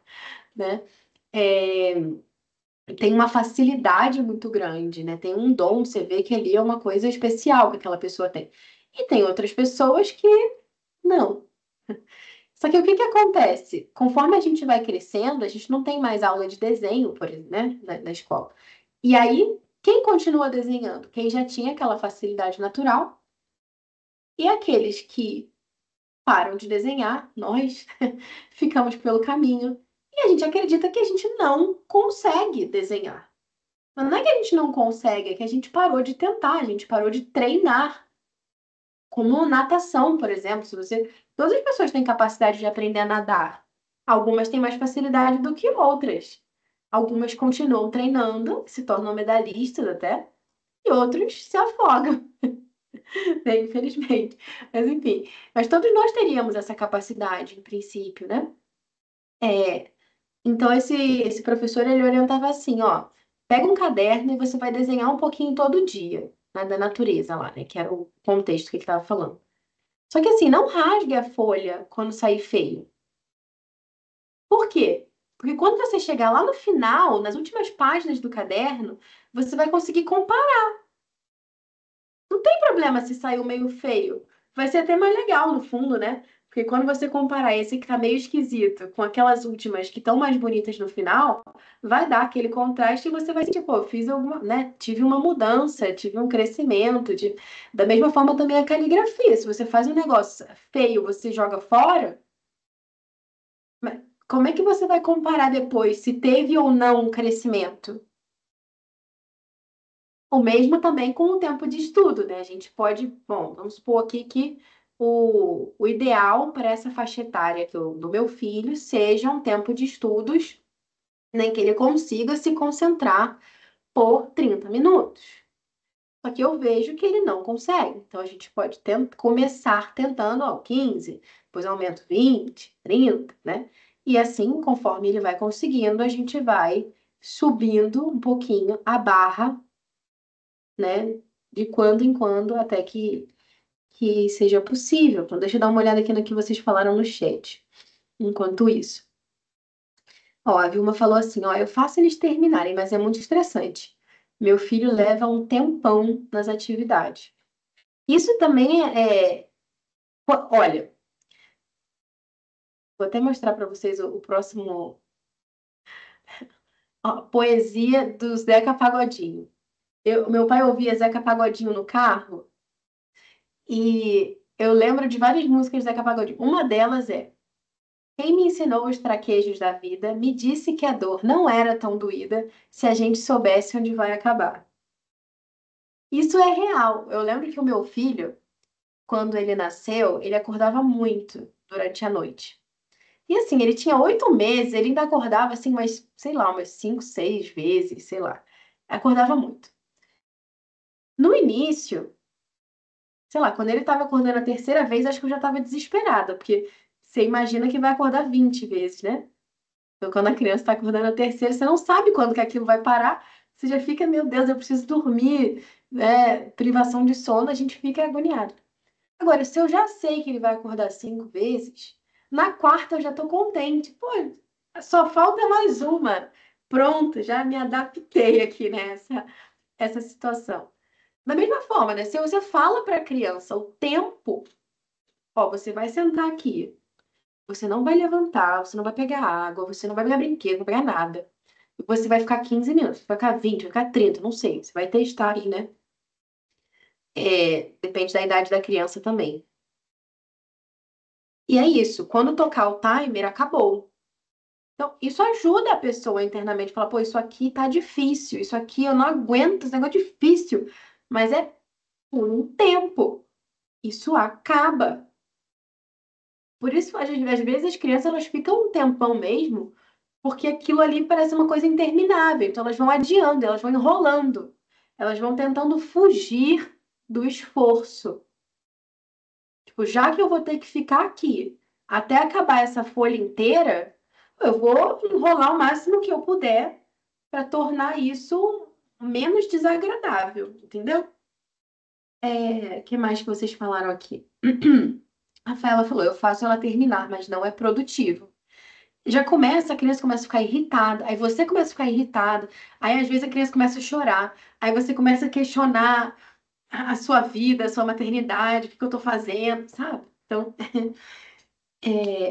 né? É, tem uma facilidade muito grande, né? Tem um dom, você vê que ali é uma coisa especial que aquela pessoa tem. E tem outras pessoas que não. Só que o que que acontece? Conforme a gente vai crescendo, a gente não tem mais aula de desenho, por exemplo, né, na escola. E aí, quem continua desenhando? Quem já tinha aquela facilidade natural e aqueles que param de desenhar, nós ficamos pelo caminho e a gente acredita que a gente não consegue desenhar. Mas não é que a gente não consegue, é que a gente parou de tentar, a gente parou de treinar. Como natação, por exemplo, se você... Todas as pessoas têm capacidade de aprender a nadar. Algumas têm mais facilidade do que outras. Algumas continuam treinando, se tornam medalhistas até, e outros se afogam, né? Infelizmente. Mas enfim, mas todos nós teríamos essa capacidade, em princípio, né? É, então esse professor ele orientava assim, ó, pega um caderno e você vai desenhar um pouquinho todo dia, né, da natureza lá, né? Que era o contexto que ele estava falando. Só que assim, não rasgue a folha quando sair feio. Por quê? Porque quando você chegar lá no final, nas últimas páginas do caderno, você vai conseguir comparar. Não tem problema se saiu meio feio. Vai ser até mais legal no fundo, né? Porque quando você comparar esse que tá meio esquisito com aquelas últimas que estão mais bonitas no final, vai dar aquele contraste e você vai sentir, pô, fiz alguma, né? Tive uma mudança, tive um crescimento. Da mesma forma também a caligrafia. Se você faz um negócio feio, você joga fora. Mas como é que você vai comparar depois se teve ou não um crescimento? O mesmo também com o tempo de estudo, né? A gente pode, bom, vamos supor aqui que o ideal para essa faixa etária do meu filho seja um tempo de estudos, né, que ele consiga se concentrar por 30 minutos. Só que eu vejo que ele não consegue. Então a gente pode começar tentando, ó, 15, depois aumento 20, 30, né? E assim, conforme ele vai conseguindo, a gente vai subindo um pouquinho a barra, né? De quando em quando, até que seja possível. Então, deixa eu dar uma olhada aqui no que vocês falaram no chat. Enquanto isso. Ó, a Vilma falou assim, ó, eu faço eles terminarem, mas é muito estressante. Meu filho leva um tempão nas atividades. Isso também olha, vou até mostrar para vocês o próximo, ó, poesia do Zeca Pagodinho. Meu pai ouvia Zeca Pagodinho no carro e eu lembro de várias músicas de Zeca Pagodinho. Uma delas é: quem me ensinou os traquejos da vida me disse que a dor não era tão doída se a gente soubesse onde vai acabar. Isso é real. Eu lembro que o meu filho, quando ele nasceu, ele acordava muito durante a noite. E assim, ele tinha 8 meses, ele ainda acordava assim, umas, sei lá, umas 5, 6 vezes, sei lá. Acordava muito. No início, sei lá, quando ele estava acordando a terceira vez, acho que eu já estava desesperada, porque você imagina que vai acordar 20 vezes, né? Então, quando a criança está acordando a terceira, você não sabe quando que aquilo vai parar. Você já fica, meu Deus, eu preciso dormir, né? Privação de sono, a gente fica agoniado. Agora, se eu já sei que ele vai acordar 5 vezes, na quarta eu já estou contente. Pô, só falta mais uma. Pronto, já me adaptei aqui nessa essa situação. Da mesma forma, né? Se você fala para a criança o tempo, ó, você vai sentar aqui. Você não vai levantar, você não vai pegar água, você não vai pegar brinquedo, não vai pegar nada. Você vai ficar 15 minutos, vai ficar 20, vai ficar 30, não sei. Você vai testar aí, né? Depende da idade da criança também. E é isso. Quando tocar o timer, acabou. Então, isso ajuda a pessoa internamente a falar, pô, isso aqui tá difícil, isso aqui eu não aguento, esse negócio é difícil. Mas é por um tempo. Isso acaba. Por isso, às vezes, as crianças elas ficam um tempão mesmo porque aquilo ali parece uma coisa interminável. Então, elas vão adiando, elas vão enrolando, elas vão tentando fugir do esforço. Tipo, já que eu vou ter que ficar aqui até acabar essa folha inteira, eu vou enrolar o máximo que eu puder para tornar isso menos desagradável, entendeu? O que mais que vocês falaram aqui? A Rafaela falou, eu faço ela terminar, mas não é produtivo. Já começa, a criança começa a ficar irritada, aí você começa a ficar irritado, aí às vezes a criança começa a chorar, aí você começa a questionar a sua vida, a sua maternidade, o que que eu tô fazendo, sabe? Então,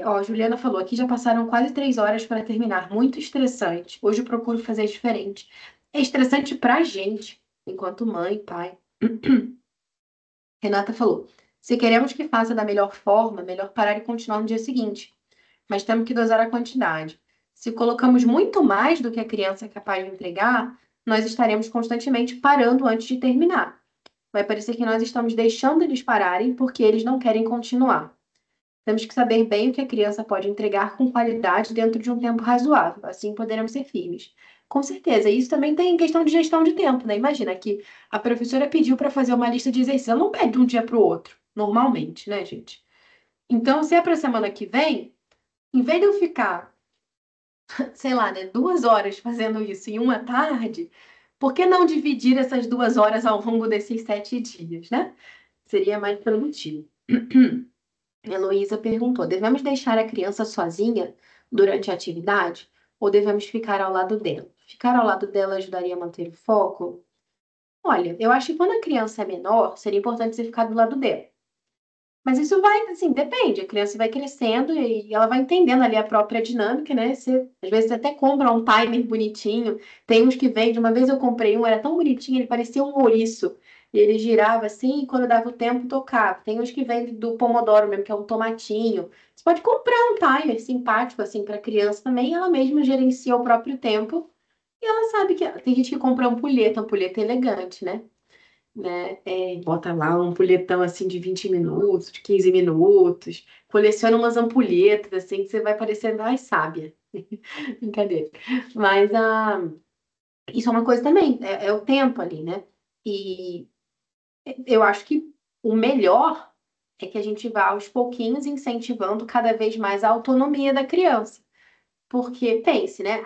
ó, a Juliana falou, aqui já passaram quase 3 horas para terminar, muito estressante. Hoje eu procuro fazer diferente. É estressante pra gente, enquanto mãe, pai. Renata falou, se queremos que faça da melhor forma, melhor parar e continuar no dia seguinte. Mas temos que dosar a quantidade. Se colocamos muito mais do que a criança é capaz de entregar, nós estaremos constantemente parando antes de terminar. vai parecer que nós estamos deixando eles pararem porque eles não querem continuar. Temos que saber bem o que a criança pode entregar com qualidade dentro de um tempo razoável. Assim poderemos ser firmes. Com certeza. Isso também tem questão de gestão de tempo, né? Imagina que a professora pediu para fazer uma lista de exercícios. Ela não pede de um dia para o outro, normalmente, né, gente? Então, se é para a semana que vem, em vez de eu ficar, sei lá, né, 2 horas fazendo isso em uma tarde, por que não dividir essas 2 horas ao longo desses 7 dias, né? Seria mais produtivo. Heloísa perguntou: devemos deixar a criança sozinha durante a atividade ou devemos ficar ao lado dela? Ficar ao lado dela ajudaria a manter o foco? Olha, eu acho que quando a criança é menor, seria importante você ficar do lado dela. Mas isso vai, assim, depende. A criança vai crescendo e ela vai entendendo ali a própria dinâmica, né? Você, às vezes, até compra um timer bonitinho. Tem uns que vende. Uma vez eu comprei um, era tão bonitinho, ele parecia um ouriço. E ele girava assim, e quando dava o tempo, tocava. Tem uns que vendem do Pomodoro mesmo, que é um tomatinho. Você pode comprar um timer simpático, assim, para a criança também. Ela mesma gerencia o próprio tempo. E ela sabe que... Tem gente que compra ampulheta elegante, né? Bota lá um ampulhetão assim de 20 minutos, de 15 minutos, coleciona umas ampulhetas assim que você vai parecendo mais sábia. Brincadeira. Mas isso é uma coisa também, é o tempo ali, né? E eu acho que o melhor é que a gente vá aos pouquinhos incentivando cada vez mais a autonomia da criança. Porque pense, né?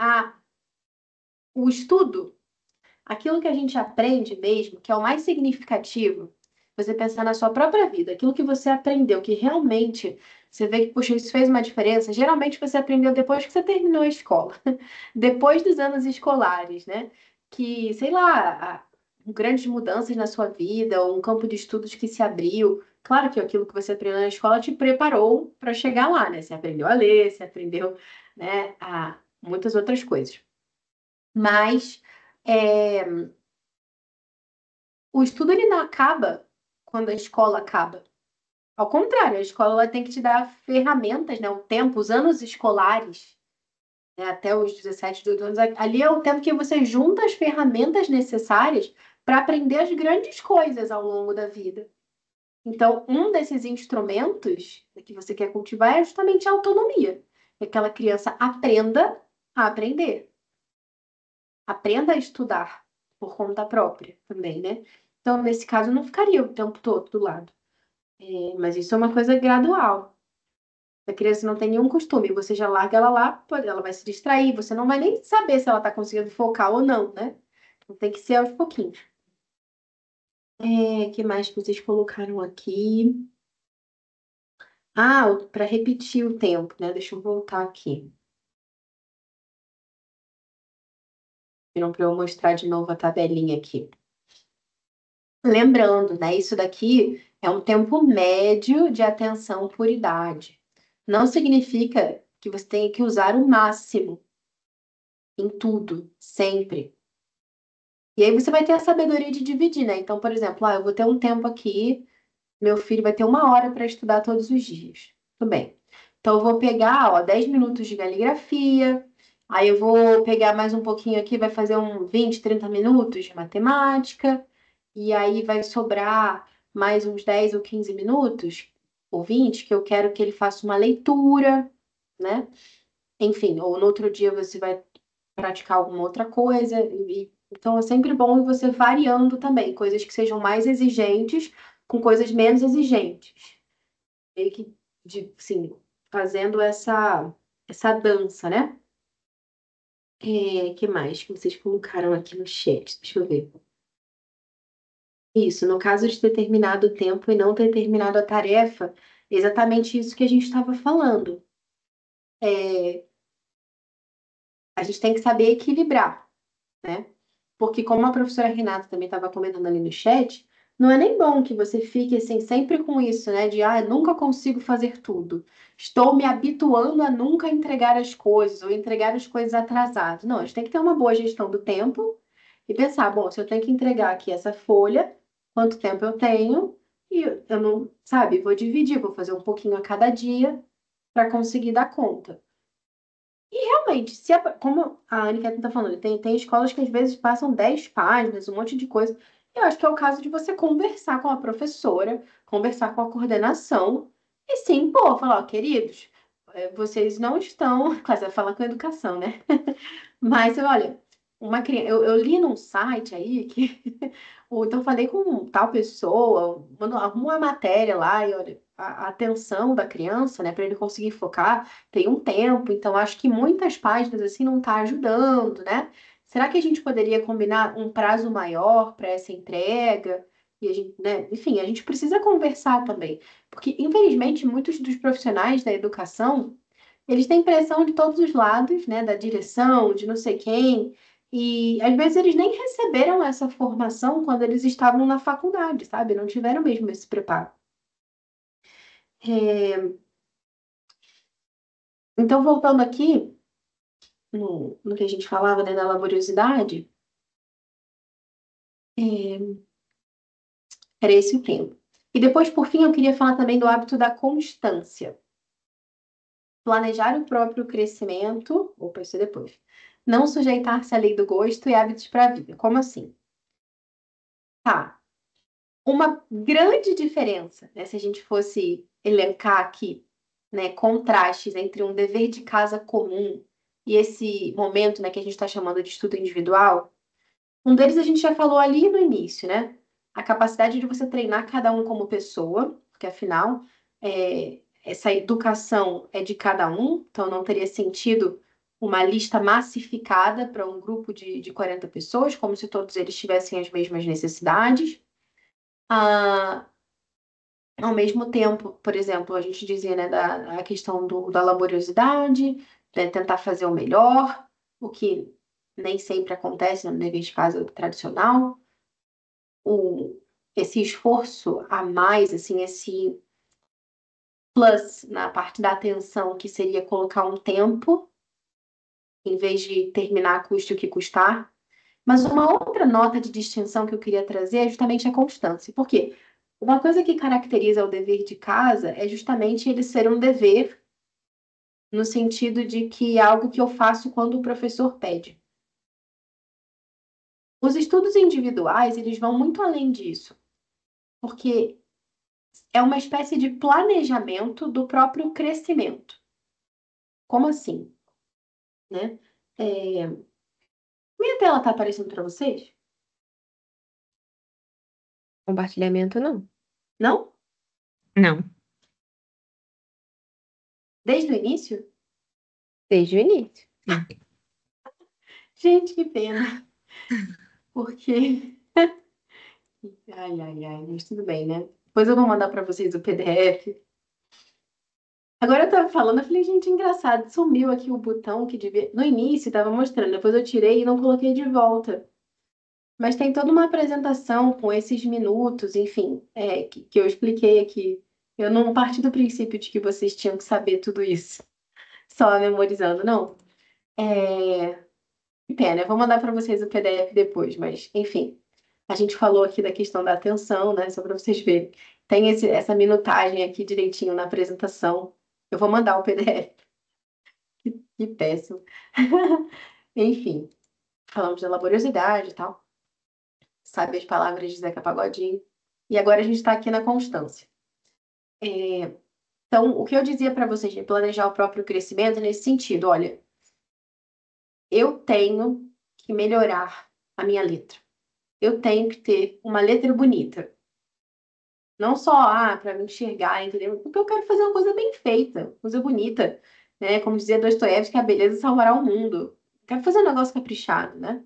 O estudo, aquilo que a gente aprende mesmo, que é o mais significativo, você pensar na sua própria vida, aquilo que você aprendeu, que realmente você vê que, puxa, isso fez uma diferença. Geralmente você aprendeu depois que você terminou a escola, depois dos anos escolares, né? Que, sei lá, grandes mudanças na sua vida, ou um campo de estudos que se abriu. Claro que aquilo que você aprendeu na escola te preparou para chegar lá, né? Você aprendeu a ler, você aprendeu, né, a muitas outras coisas. Mas é, o estudo ele não acaba quando a escola acaba. Ao contrário, a escola ela tem que te dar ferramentas, né? O tempo, os anos escolares, né? Até os 17, 18 anos, ali é o tempo que você junta as ferramentas necessárias para aprender as grandes coisas ao longo da vida. Então, um desses instrumentos que você quer cultivar é justamente a autonomia. Que aquela criança aprenda a aprender, aprenda a estudar por conta própria também, né? Então, nesse caso, eu não ficaria o tempo todo do lado. Mas isso é uma coisa gradual. A criança não tem nenhum costume, você já larga ela lá, ela vai se distrair, você não vai nem saber se ela está conseguindo focar ou não, né? Então tem que ser aos pouquinhos. Que mais que vocês colocaram aqui? Ah, para repetir o tempo, né? Deixa eu voltar aqui. Para eu mostrar de novo a tabelinha aqui. Lembrando, né? Isso daqui é um tempo médio de atenção por idade. Não significa que você tenha que usar o máximo em tudo, sempre. E aí você vai ter a sabedoria de dividir, né? Então, por exemplo, eu vou ter um tempo aqui, meu filho vai ter 1 hora para estudar todos os dias. Tudo bem. Então, eu vou pegar, 10 minutos de caligrafia, aí eu vou pegar mais um pouquinho aqui, vai fazer 20, 30 minutos de matemática, e aí vai sobrar mais uns 10 ou 15 minutos, ou 20, que eu quero que ele faça uma leitura, né? Enfim, ou no outro dia você vai praticar alguma outra coisa. Então é sempre bom você variando também, coisas que sejam mais exigentes com coisas menos exigentes. Meio que, assim, fazendo essa dança, né? Que mais que vocês colocaram aqui no chat? Deixa eu ver. Isso, no caso de ter terminado o tempo e não ter terminado a tarefa, exatamente isso que a gente estava falando. É, a gente tem que saber equilibrar, né? Porque como a professora Renata também estava comentando ali no chat, não é nem bom que você fique assim sempre com isso, né? De nunca consigo fazer tudo. Estou me habituando a nunca entregar as coisas ou entregar as coisas atrasadas. Não, a gente tem que ter uma boa gestão do tempo e pensar, bom, se eu tenho que entregar aqui essa folha, quanto tempo eu tenho? E eu não, sabe, vou dividir, vou fazer um pouquinho a cada dia para conseguir dar conta. Realmente, como a Anne está falando, tem escolas que às vezes passam 10 páginas, um monte de coisa. Eu acho que é o caso de você conversar com a professora, conversar com a coordenação, e sim, pô, falar, ó, queridos, vocês não estão. Claro, você vai falar com a educação, né? Mas, olha, uma criança, eu li num site aí que. Ou então falei com tal pessoa, arruma uma matéria lá, e olha, a atenção da criança, né, para ele conseguir focar, tem um tempo, então acho que muitas páginas assim não tá ajudando, né? Será que a gente poderia combinar um prazo maior para essa entrega? E a gente, né? Enfim, a gente precisa conversar também, porque infelizmente muitos dos profissionais da educação eles têm pressão de todos os lados, né? Da direção, de não sei quem. E às vezes eles nem receberam essa formação quando eles estavam na faculdade, sabe? Não tiveram mesmo esse preparo. É, Então, voltando aqui no que a gente falava, né, da laboriosidade, é, era esse o tempo. E depois, por fim, eu queria falar também do hábito da constância. Planejar o próprio crescimento, opa, isso é depois. Não sujeitar-se à lei do gosto e hábitos para a vida. Como assim? Tá. Uma grande diferença, né, se a gente fosse elencar aqui, né, contrastes entre um dever de casa comum e esse momento, né, que a gente está chamando de estudo individual, um deles a gente já falou ali no início, né? A capacidade de você treinar cada um como pessoa, porque afinal, essa educação é de cada um, então não teria sentido uma lista massificada para um grupo de 40 pessoas, como se todos eles tivessem as mesmas necessidades. Ah, ao mesmo tempo, por exemplo, a gente dizia, né, a questão da laboriosidade, né, tentar fazer o melhor, o que nem sempre acontece no dever de casa tradicional. o, Esse esforço a mais, assim, esse plus na parte da atenção, que seria colocar um tempo, em vez de terminar custe o que custar. Mas uma outra nota de distinção que eu queria trazer é justamente a constância. Por quê? Uma coisa que caracteriza o dever de casa é justamente ele ser um dever, no sentido de que é algo que eu faço quando o professor pede. Os estudos individuais, eles vão muito além disso, porque é uma espécie de planejamento do próprio crescimento. Como assim, né? É, Minha tela está aparecendo para vocês? Compartilhamento, não. Não? Não. Desde o início? Desde o início. Sim. Gente, que pena. Porque. Ai, ai, ai, mas tudo bem, né? Depois eu vou mandar para vocês o PDF. Agora eu tava falando, eu falei, gente, engraçado, sumiu aqui o botão que devia. No início estava mostrando, depois eu tirei e não coloquei de volta. Mas tem toda uma apresentação com esses minutos, enfim, que eu expliquei aqui. Eu não parti do princípio de que vocês tinham que saber tudo isso, só memorizando, não. É... Que pena, eu vou mandar para vocês o PDF depois, mas, enfim, a gente falou aqui da questão da atenção, né? Só para vocês verem. Tem essa minutagem aqui direitinho na apresentação. Eu vou mandar o PDF. Que péssimo. Enfim, falamos da laboriosidade e tal. Sabe as palavras de Zeca Pagodinho. E agora a gente está aqui na constância. É, Então, o que eu dizia para vocês de planejar o próprio crescimento é nesse sentido, olha, eu tenho que melhorar a minha letra. Eu tenho que ter uma letra bonita. Não só para me enxergar, entendeu? Porque eu quero fazer uma coisa bem feita, coisa bonita, né? Como dizia Dostoiévski, a beleza salvará o mundo. Eu quero fazer um negócio caprichado, né?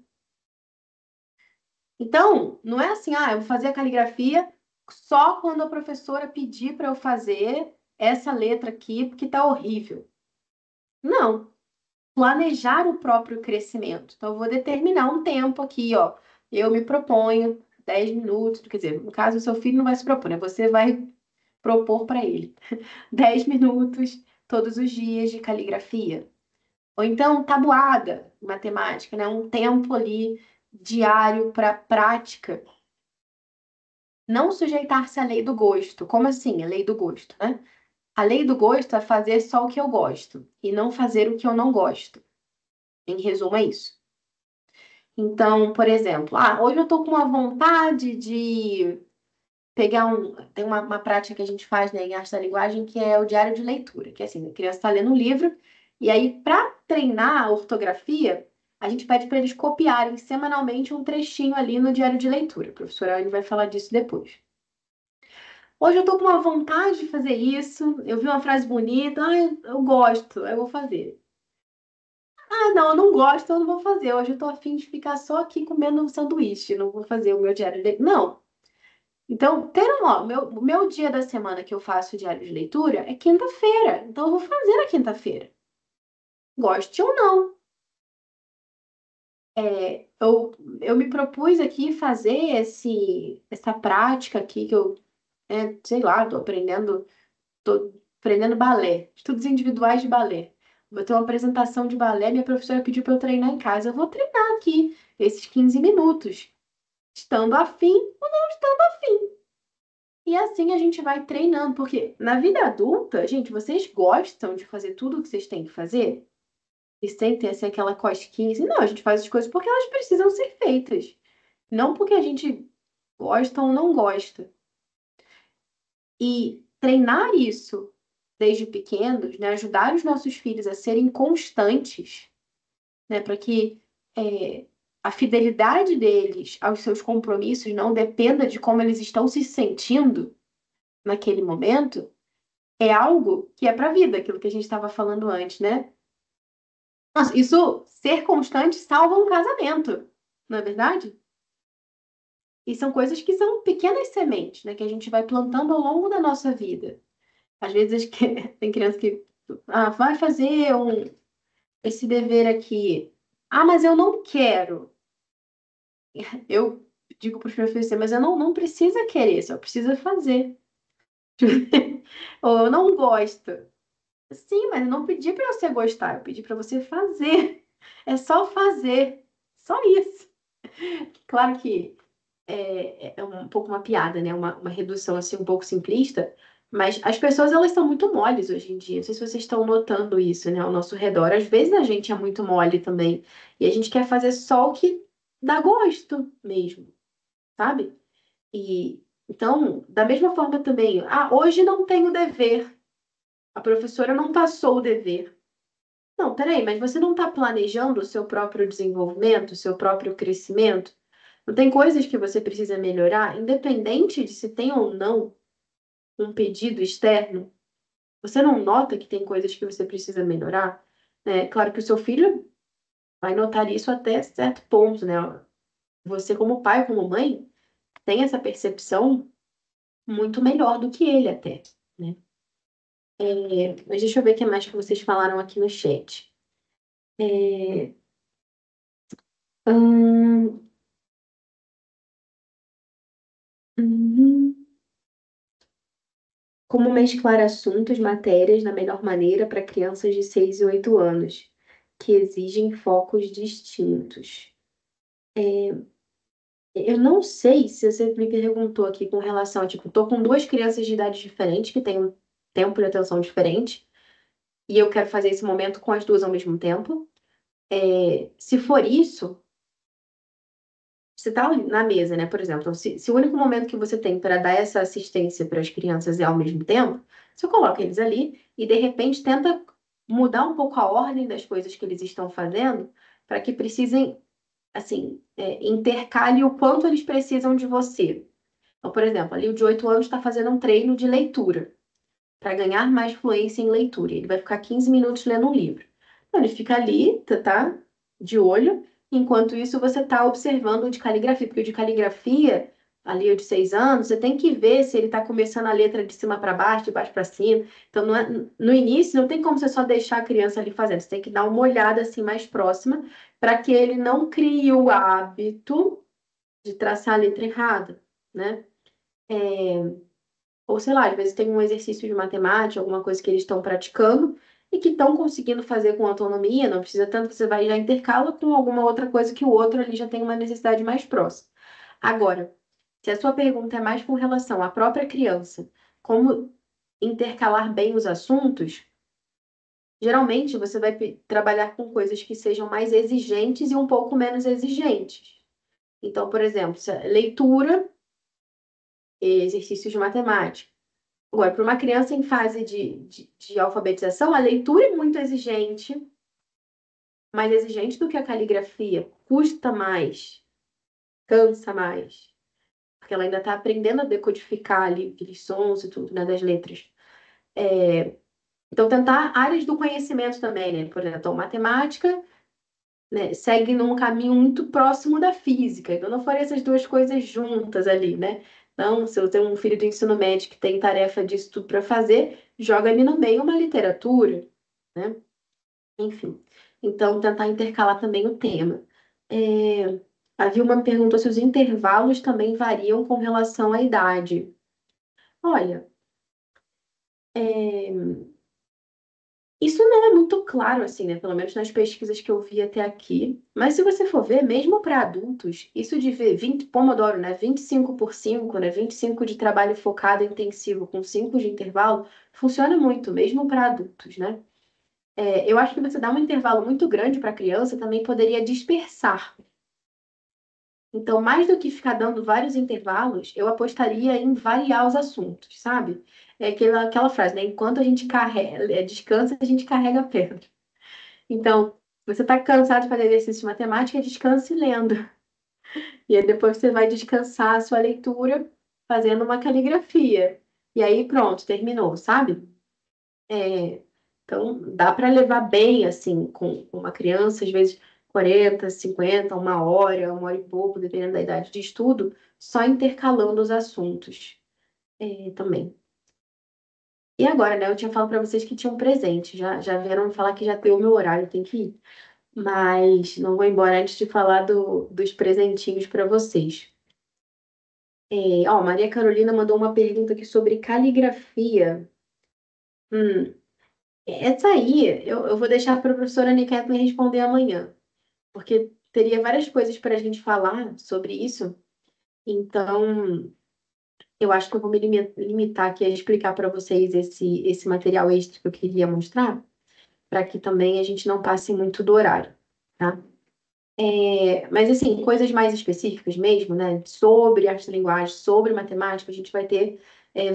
Então, não é assim, eu vou fazer a caligrafia só quando a professora pedir para eu fazer essa letra aqui, porque tá horrível. Não. Planejar o próprio crescimento. Então, eu vou determinar um tempo aqui, ó. Eu me proponho 10 minutos, quer dizer, no caso, o seu filho não vai se propor, né? Você vai propor para ele 10 minutos todos os dias de caligrafia. Ou então, tabuada, matemática, né? Um tempo ali diário para prática. Não sujeitar-se à lei do gosto. Como assim, a lei do gosto, né? A lei do gosto é fazer só o que eu gosto e não fazer o que eu não gosto. Em resumo, é isso. Então, por exemplo, hoje eu estou com uma vontade de pegar um. Tem uma prática que a gente faz, né, em arte da linguagem, que é o diário de leitura, que é assim, a criança está lendo um livro, e aí, para treinar a ortografia, a gente pede para eles copiarem semanalmente um trechinho ali no diário de leitura. A professora Anne vai falar disso depois. Hoje eu tô com uma vontade de fazer isso. Eu vi uma frase bonita, eu gosto, eu vou fazer. Não, eu não gosto, eu não vou fazer. Hoje eu tô a fim de ficar só aqui comendo um sanduíche, não vou fazer o meu diário de leitura. Não. Então, o meu dia da semana que eu faço o diário de leitura é quinta-feira. Então, eu vou fazer na quinta-feira. Goste ou não. Eu me propus aqui fazer essa prática aqui que eu, sei lá, tô aprendendo balé, estudos individuais de balé. Vou ter uma apresentação de balé, minha professora pediu para eu treinar em casa. Eu vou treinar aqui esses 15 minutos, estando afim ou não estando afim. E assim a gente vai treinando, porque na vida adulta, gente, vocês gostam de fazer tudo o que vocês têm que fazer? E sentem assim aquela cosquinha, assim, não, a gente faz as coisas porque elas precisam ser feitas, não porque a gente gosta ou não gosta. E treinar isso desde pequenos, né, ajudar os nossos filhos a serem constantes, né, para que a fidelidade deles aos seus compromissos não dependa de como eles estão se sentindo naquele momento, é algo que é para a vida, aquilo que a gente estava falando antes, né? Nossa, isso, ser constante salva um casamento, não é verdade? E são coisas que são pequenas sementes, né, que a gente vai plantando ao longo da nossa vida. Às vezes tem criança que vai fazer esse dever aqui. Mas eu não quero. Eu digo para os meus filhos assim, mas eu não precisa querer, só precisa fazer. Ou eu não gosto. Sim, mas eu não pedi para você gostar, eu pedi para você fazer. É só fazer. Só isso. Claro que é um pouco uma piada, né? Uma redução assim um pouco simplista, mas as pessoas elas são muito moles hoje em dia. Não sei se vocês estão notando isso, né? Ao nosso redor. Às vezes a gente é muito mole também e a gente quer fazer só o que dá gosto mesmo, sabe? E então, da mesma forma também, hoje não tenho dever. A professora não passou o dever. Não, peraí, mas você não está planejando o seu próprio desenvolvimento, o seu próprio crescimento? Não tem coisas que você precisa melhorar, independente de se tem ou não um pedido externo? Você não nota que tem coisas que você precisa melhorar? Claro que o seu filho vai notar isso até certo ponto, né? Você, como pai, como mãe, tem essa percepção muito melhor do que ele até, né? Mas deixa eu ver o que mais que vocês falaram aqui no chat. É, hum, uhum. Como mesclar assuntos, matérias da melhor maneira para crianças de 6 e 8 anos, que exigem focos distintos. Eu não sei se você me perguntou aqui com relação a, tipo, tô com duas crianças de idade diferente, que têm um tempo de atenção diferente, e eu quero fazer esse momento com as duas ao mesmo tempo. Se for isso, você tá na mesa, né? Por exemplo, então, se o único momento que você tem para dar essa assistência para as crianças é ao mesmo tempo, você coloca eles ali e de repente tenta mudar um pouco a ordem das coisas que eles estão fazendo para que precisem, assim, intercale o quanto eles precisam de você. Então, por exemplo, ali o de 8 anos está fazendo um treino de leitura para ganhar mais fluência em leitura. Ele vai ficar 15 minutos lendo um livro. Então, ele fica ali, tá de olho, enquanto isso você está observando o de caligrafia, porque o de caligrafia, ali o de 6 anos, você tem que ver se ele está começando a letra de cima para baixo, de baixo para cima. Então, no início, não tem como você só deixar a criança ali fazendo, você tem que dar uma olhada assim mais próxima para que ele não crie o hábito de traçar a letra errada, né? Ou sei lá, às vezes tem um exercício de matemática, alguma coisa que eles estão praticando e que estão conseguindo fazer com autonomia, não precisa tanto, você vai já intercala com alguma outra coisa que o outro ali já tem uma necessidade mais próxima. Agora, se a sua pergunta é mais com relação à própria criança, como intercalar bem os assuntos, Geralmente, você vai trabalhar com coisas que sejam mais exigentes e um pouco menos exigentes. Então, por exemplo, leitura e exercícios de matemática. Agora, para uma criança em fase de alfabetização, a leitura é muito exigente, mais exigente do que a caligrafia, custa mais, cansa mais, porque ela ainda está aprendendo a decodificar ali aqueles sons e tudo, né, das letras. Então, tentar áreas do conhecimento também, né? Por exemplo, matemática, né, segue num caminho muito próximo da física. Então, não faria essas duas coisas juntas ali, né? Então, se eu tenho um filho do ensino médio que tem tarefa disso tudo para fazer, joga ali no meio uma literatura, né? Enfim. Então, tentar intercalar também o tema. A Vilma me perguntou se os intervalos também variam com relação à idade. Olha, isso não é muito claro, assim, né? Pelo menos nas pesquisas que eu vi até aqui. Mas se você for ver, mesmo para adultos, isso de ver 20 Pomodoro, né? 25 por 5, né? 25 de trabalho focado intensivo com 5 de intervalo, funciona muito, mesmo para adultos, né? Eu acho que você dar um intervalo muito grande para a criança também poderia dispersar. Então, mais do que ficar dando vários intervalos, eu apostaria em variar os assuntos, sabe? É aquela frase, né? Enquanto a gente descansa, a gente carrega a pedra. Então, você está cansado de fazer exercício de matemática, descanse lendo. E aí depois você vai descansar a sua leitura fazendo uma caligrafia. E aí pronto, terminou, sabe? Então, dá para levar bem, assim, com uma criança, às vezes 40, 50, uma hora e pouco, dependendo da idade de estudo, só intercalando os assuntos também. E agora, né? Eu tinha falado para vocês que tinha um presente. Já vieram me falar que já deu o meu horário, tem que ir. Mas não vou embora antes de falar dos presentinhos para vocês. Maria Carolina mandou uma pergunta aqui sobre caligrafia. Hum, essa aí eu vou deixar para a professora Aniquete me responder amanhã, porque teria várias coisas para a gente falar sobre isso. Então, eu acho que eu vou me limitar aqui a explicar para vocês esse material extra que eu queria mostrar, para que também a gente não passe muito do horário, tá? Mas, assim, coisas mais específicas mesmo, né? Sobre arte da linguagem, sobre matemática, a gente vai ter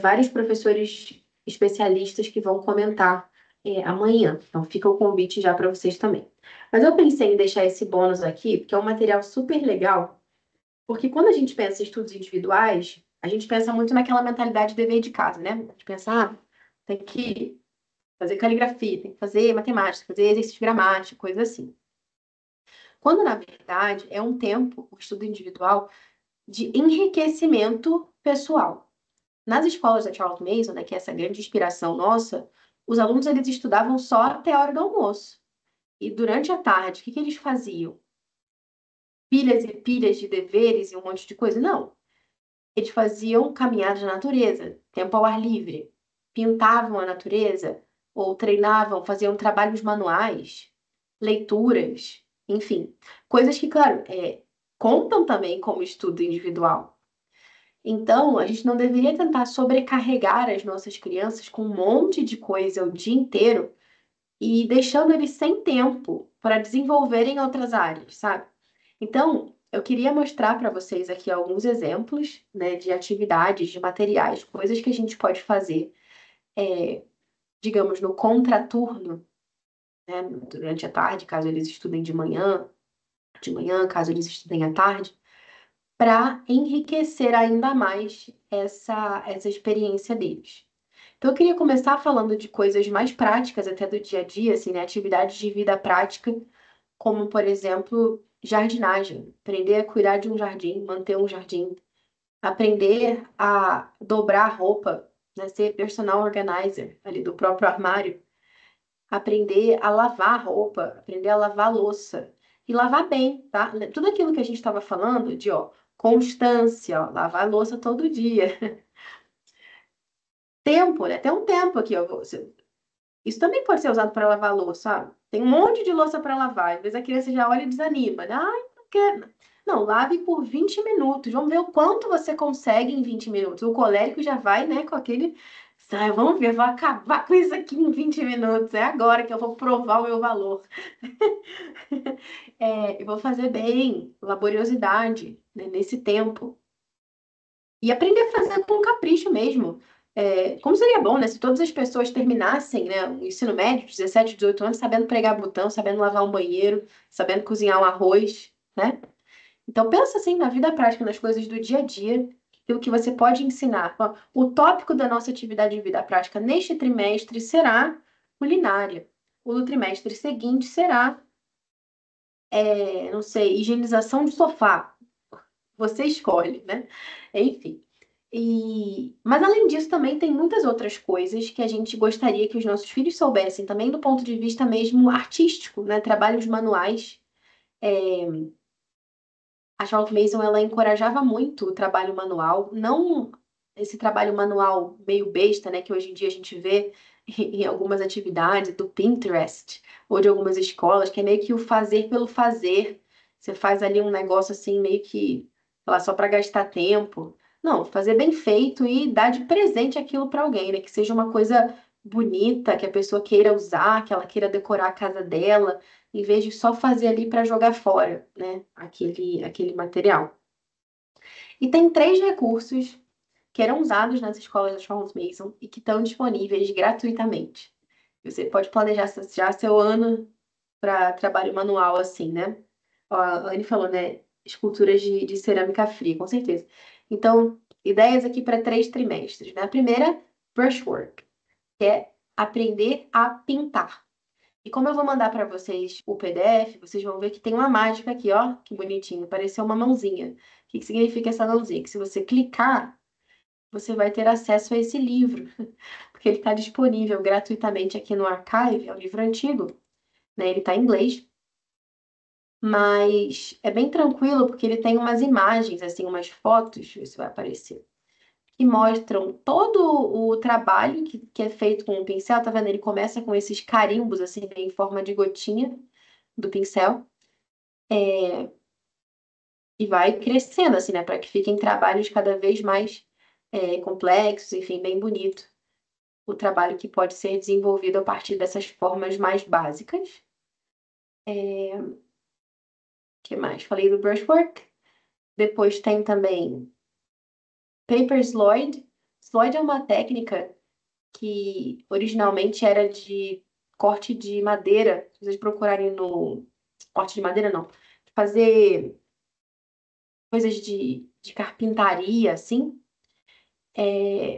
vários professores especialistas que vão comentar amanhã. Então, fica o convite já para vocês também. Mas eu pensei em deixar esse bônus aqui, porque é um material super legal, porque quando a gente pensa em estudos individuais, a gente pensa muito naquela mentalidade de dever de casa, né? A gente pensa, tem que fazer caligrafia, tem que fazer matemática, fazer exercício de gramática, coisa assim. Quando, na verdade, é um tempo, o estudo individual, de enriquecimento pessoal. Nas escolas da Charles Mason, né, que é essa grande inspiração nossa, os alunos eles estudavam só até a hora do almoço. E durante a tarde, o que eles faziam? Pilhas e pilhas de deveres e um monte de coisa? Não. Eles faziam caminhadas na natureza, tempo ao ar livre, pintavam a natureza, ou treinavam, faziam trabalhos manuais, leituras, enfim. Coisas que, claro, contam também como estudo individual. Então, a gente não deveria tentar sobrecarregar as nossas crianças com um monte de coisa o dia inteiro e deixando eles sem tempo para desenvolverem outras áreas, sabe? Então, eu queria mostrar para vocês aqui alguns exemplos, né, de atividades, de materiais, coisas que a gente pode fazer, digamos, no contraturno, né, durante a tarde, caso eles estudem de manhã, caso eles estudem à tarde, para enriquecer ainda mais essa experiência deles. Então, eu queria começar falando de coisas mais práticas, até do dia a dia, assim, né, atividades de vida prática, como, por exemplo, jardinagem, aprender a cuidar de um jardim, manter um jardim, aprender a dobrar roupa, né, ser personal organizer ali do próprio armário, aprender a lavar roupa, aprender a lavar louça e lavar bem, tá? Tudo aquilo que a gente estava falando de, constância, lavar a louça todo dia. Tempo, né? Tem um tempo aqui, ó. Isso também pode ser usado para lavar louça, sabe? Tem um monte de louça para lavar. Às vezes a criança já olha e desanima, né? Ai, não quero. Não, lave por 20 minutos. Vamos ver o quanto você consegue em 20 minutos. O colérico já vai, né, com aquele Vamos ver, vou acabar com isso aqui em 20 minutos. É agora que eu vou provar o meu valor. Eu vou fazer bem, laboriosidade, né, nesse tempo. E aprender a fazer com capricho mesmo. Como seria bom, né, se todas as pessoas terminassem, né, o ensino médio, 17, 18 anos, sabendo pregar botão, sabendo lavar um banheiro, sabendo cozinhar um arroz, né? Então, pensa assim na vida prática, nas coisas do dia a dia, e o que você pode ensinar. Ó, o tópico da nossa atividade de vida prática neste trimestre será culinária. O do trimestre seguinte será, não sei, higienização de sofá. Você escolhe, né? Enfim. Mas além disso, também tem muitas outras coisas que a gente gostaria que os nossos filhos soubessem, também do ponto de vista mesmo artístico, né? Trabalhos manuais. A Charlotte Mason, ela encorajava muito o trabalho manual, não esse trabalho manual meio besta, né, que hoje em dia a gente vê em algumas atividades do Pinterest ou de algumas escolas, que é meio que o fazer pelo fazer. Você faz ali um negócio assim meio que, sei lá, só para gastar tempo. Não, fazer bem feito e dar de presente aquilo para alguém, né, que seja uma coisa bonita, que a pessoa queira usar, que ela queira decorar a casa dela em vez de só fazer ali para jogar fora, né, aquele material. E tem 3 recursos que eram usados nas escolas da Charles Mason e que estão disponíveis gratuitamente. Você pode planejar já seu ano para trabalho manual assim, né? Ó, a Anne falou, né? Esculturas de cerâmica fria, com certeza. Então, ideias aqui para 3 trimestres, né? A primeira, brushwork, que é aprender a pintar. E como eu vou mandar para vocês o PDF, vocês vão ver que tem uma mágica aqui, ó, que bonitinho, pareceu uma mãozinha. O que que significa essa mãozinha? Que se você clicar, você vai ter acesso a esse livro, porque ele está disponível gratuitamente aqui no Archive, é um livro antigo, né? Ele está em inglês, mas é bem tranquilo porque ele tem umas imagens, assim, umas fotos, isso vai aparecer, que mostram todo o trabalho que é feito com o pincel, tá vendo? Ele começa com esses carimbos, assim, em forma de gotinha do pincel. E vai crescendo, assim, né? Para que fiquem trabalhos cada vez mais complexos, enfim, bem bonito. O trabalho que pode ser desenvolvido a partir dessas formas mais básicas. O que mais? Falei do brushwork. Depois tem também paper slide. Slide é uma técnica que originalmente era de corte de madeira. Se vocês procurarem no... Corte de madeira, não. Fazer coisas de carpintaria, assim.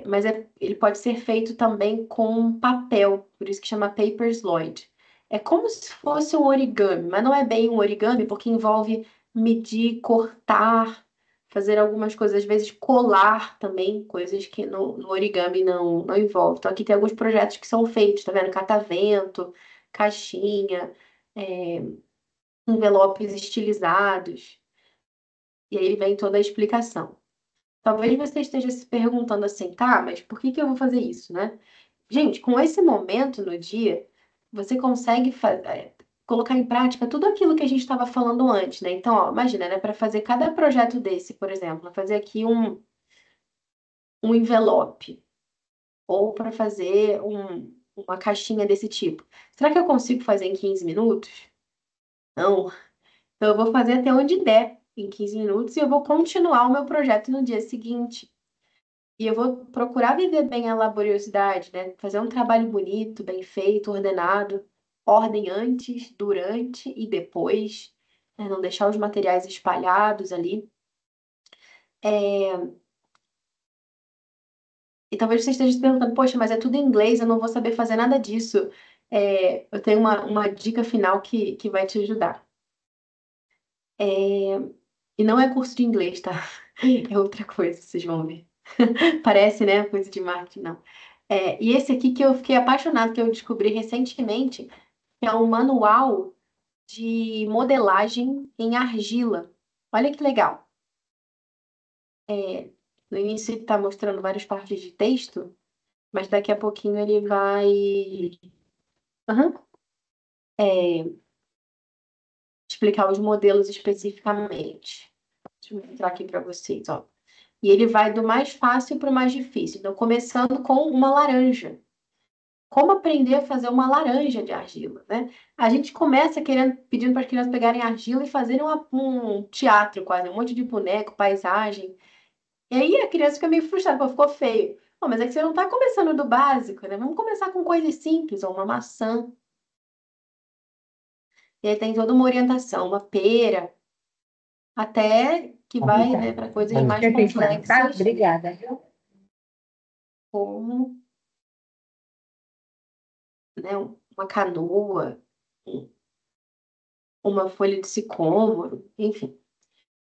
Mas ele pode ser feito também com papel, por isso que chama paper slide. É como se fosse um origami, mas não é bem um origami, porque envolve medir, cortar, fazer algumas coisas, às vezes colar também, coisas que no origami não envolve. Então aqui tem alguns projetos que são feitos, tá vendo? Catavento, caixinha, é, envelopes estilizados, e aí vem toda a explicação. Talvez você esteja se perguntando assim, tá, mas por que que eu vou fazer isso, né? Gente, com esse momento no dia, você consegue colocar em prática tudo aquilo que a gente estava falando antes, né? Então, ó, imagina, né? Para fazer cada projeto desse, por exemplo, fazer aqui um envelope, ou para fazer uma caixinha desse tipo. Será que eu consigo fazer em 15 minutos? Não. Então, eu vou fazer até onde der em 15 minutos e eu vou continuar o meu projeto no dia seguinte. E eu vou procurar viver bem a laboriosidade, né? Fazer um trabalho bonito, bem feito, ordenado, ordem antes, durante e depois, né? Não deixar os materiais espalhados ali. É, E talvez você esteja se perguntando, poxa, mas é tudo em inglês, eu não vou saber fazer nada disso. Eu tenho uma dica final que vai te ajudar. É, E não é curso de inglês, tá? É outra coisa, vocês vão ver. Parece, né? Coisa de marketing, não. E esse aqui que eu fiquei apaixonado, que eu descobri recentemente, que é um manual de modelagem em argila. Olha que legal. No início ele está mostrando várias partes de texto, mas daqui a pouquinho ele vai Aham. Explicar os modelos especificamente. Deixa eu mostrar aqui para vocês, ó. E ele vai do mais fácil para o mais difícil. Então, começando com uma laranja. Como aprender a fazer uma laranja de argila, né? A gente começa pedindo para as crianças pegarem argila e fazerem um teatro quase, um monte de boneco, paisagem. E aí a criança fica meio frustrada, pô, ficou feio. Pô, mas é que você não está começando do básico, né? Vamos começar com coisas simples, ou uma maçã. E aí tem toda uma orientação, uma pera, até que vai, né, para coisas mais complexas, Obrigada, viu? como, né, uma canoa, uma folha de sicômoro, enfim.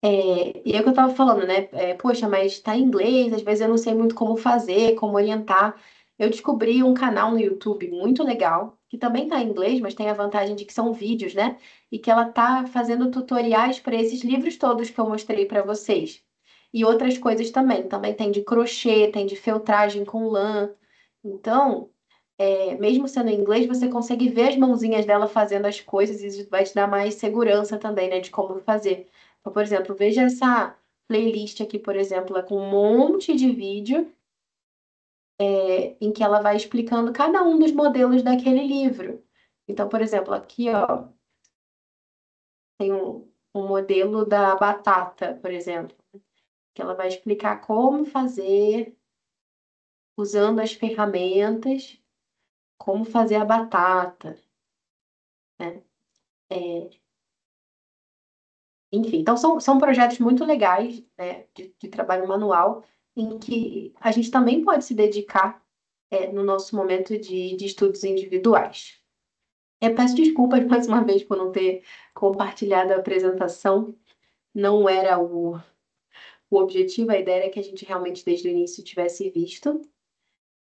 E é o que eu estava falando, né? Poxa, mas está em inglês, às vezes eu não sei muito como fazer, como orientar. Eu descobri um canal no YouTube muito legal, que também está em inglês, mas tem a vantagem de que são vídeos, né? E que ela está fazendo tutoriais para esses livros todos que eu mostrei para vocês. E outras coisas também. Também tem de crochê, tem de feltragem com lã. Então, mesmo sendo em inglês, você consegue ver as mãozinhas dela fazendo as coisas e isso vai te dar mais segurança também, né, de como fazer. Então, por exemplo, veja essa playlist aqui, por exemplo, é com um monte de vídeo em que ela vai explicando cada um dos modelos daquele livro. Então, por exemplo, aqui, ó, tem um modelo da batata, por exemplo, que ela vai explicar como fazer usando as ferramentas, como fazer a batata, né? É, Enfim, então são projetos muito legais, né, de trabalho manual, em que a gente também pode se dedicar no nosso momento de estudos individuais. Peço desculpas mais uma vez por não ter compartilhado a apresentação, não era o objetivo, a ideia era que a gente realmente desde o início tivesse visto.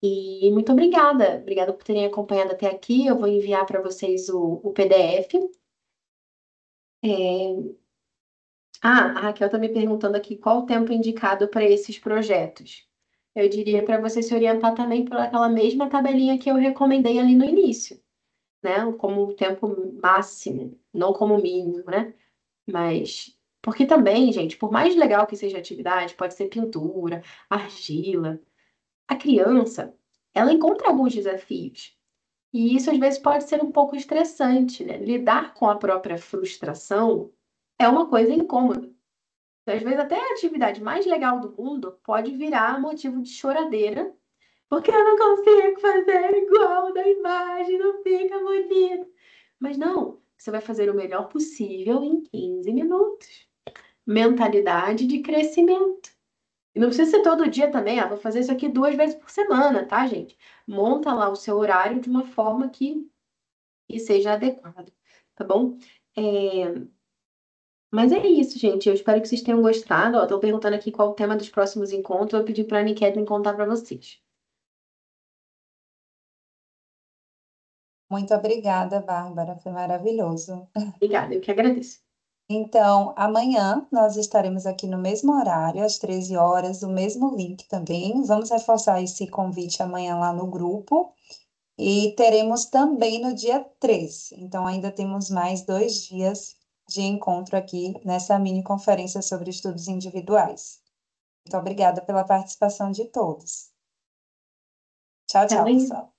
E muito obrigada por terem acompanhado até aqui. Eu vou enviar para vocês o PDF. A Raquel está me perguntando aqui qual o tempo indicado para esses projetos. Eu diria para você se orientar também por aquela mesma tabelinha que eu recomendei ali no início, né? Como o tempo máximo, não como mínimo, né? Mas porque também, gente, por mais legal que seja a atividade, pode ser pintura, argila, a criança, ela encontra alguns desafios. E isso às vezes pode ser um pouco estressante, né? Lidar com a própria frustração é uma coisa incômoda. Então, às vezes, até a atividade mais legal do mundo pode virar motivo de choradeira, porque eu não consigo fazer igual da imagem, não fica bonito. Mas não, você vai fazer o melhor possível em 15 minutos. Mentalidade de crescimento. E não precisa ser todo dia também, vou fazer isso aqui 2 vezes por semana, tá, gente? Monta lá o seu horário de uma forma que seja adequado, tá bom? Mas é isso, gente. Eu espero que vocês tenham gostado. Estou perguntando aqui qual o tema dos próximos encontros. Eu pedi para a Aniquete contar para vocês. Muito obrigada, Bárbara, foi maravilhoso. Obrigada, eu que agradeço. Então, amanhã nós estaremos aqui no mesmo horário, às 13 horas, o mesmo link também. Vamos reforçar esse convite amanhã lá no grupo. E teremos também no dia 3. Então, ainda temos mais 2 dias de encontro aqui nessa mini conferência sobre estudos individuais. Muito obrigada pela participação de todos. Tchau, tchau, Também. pessoal.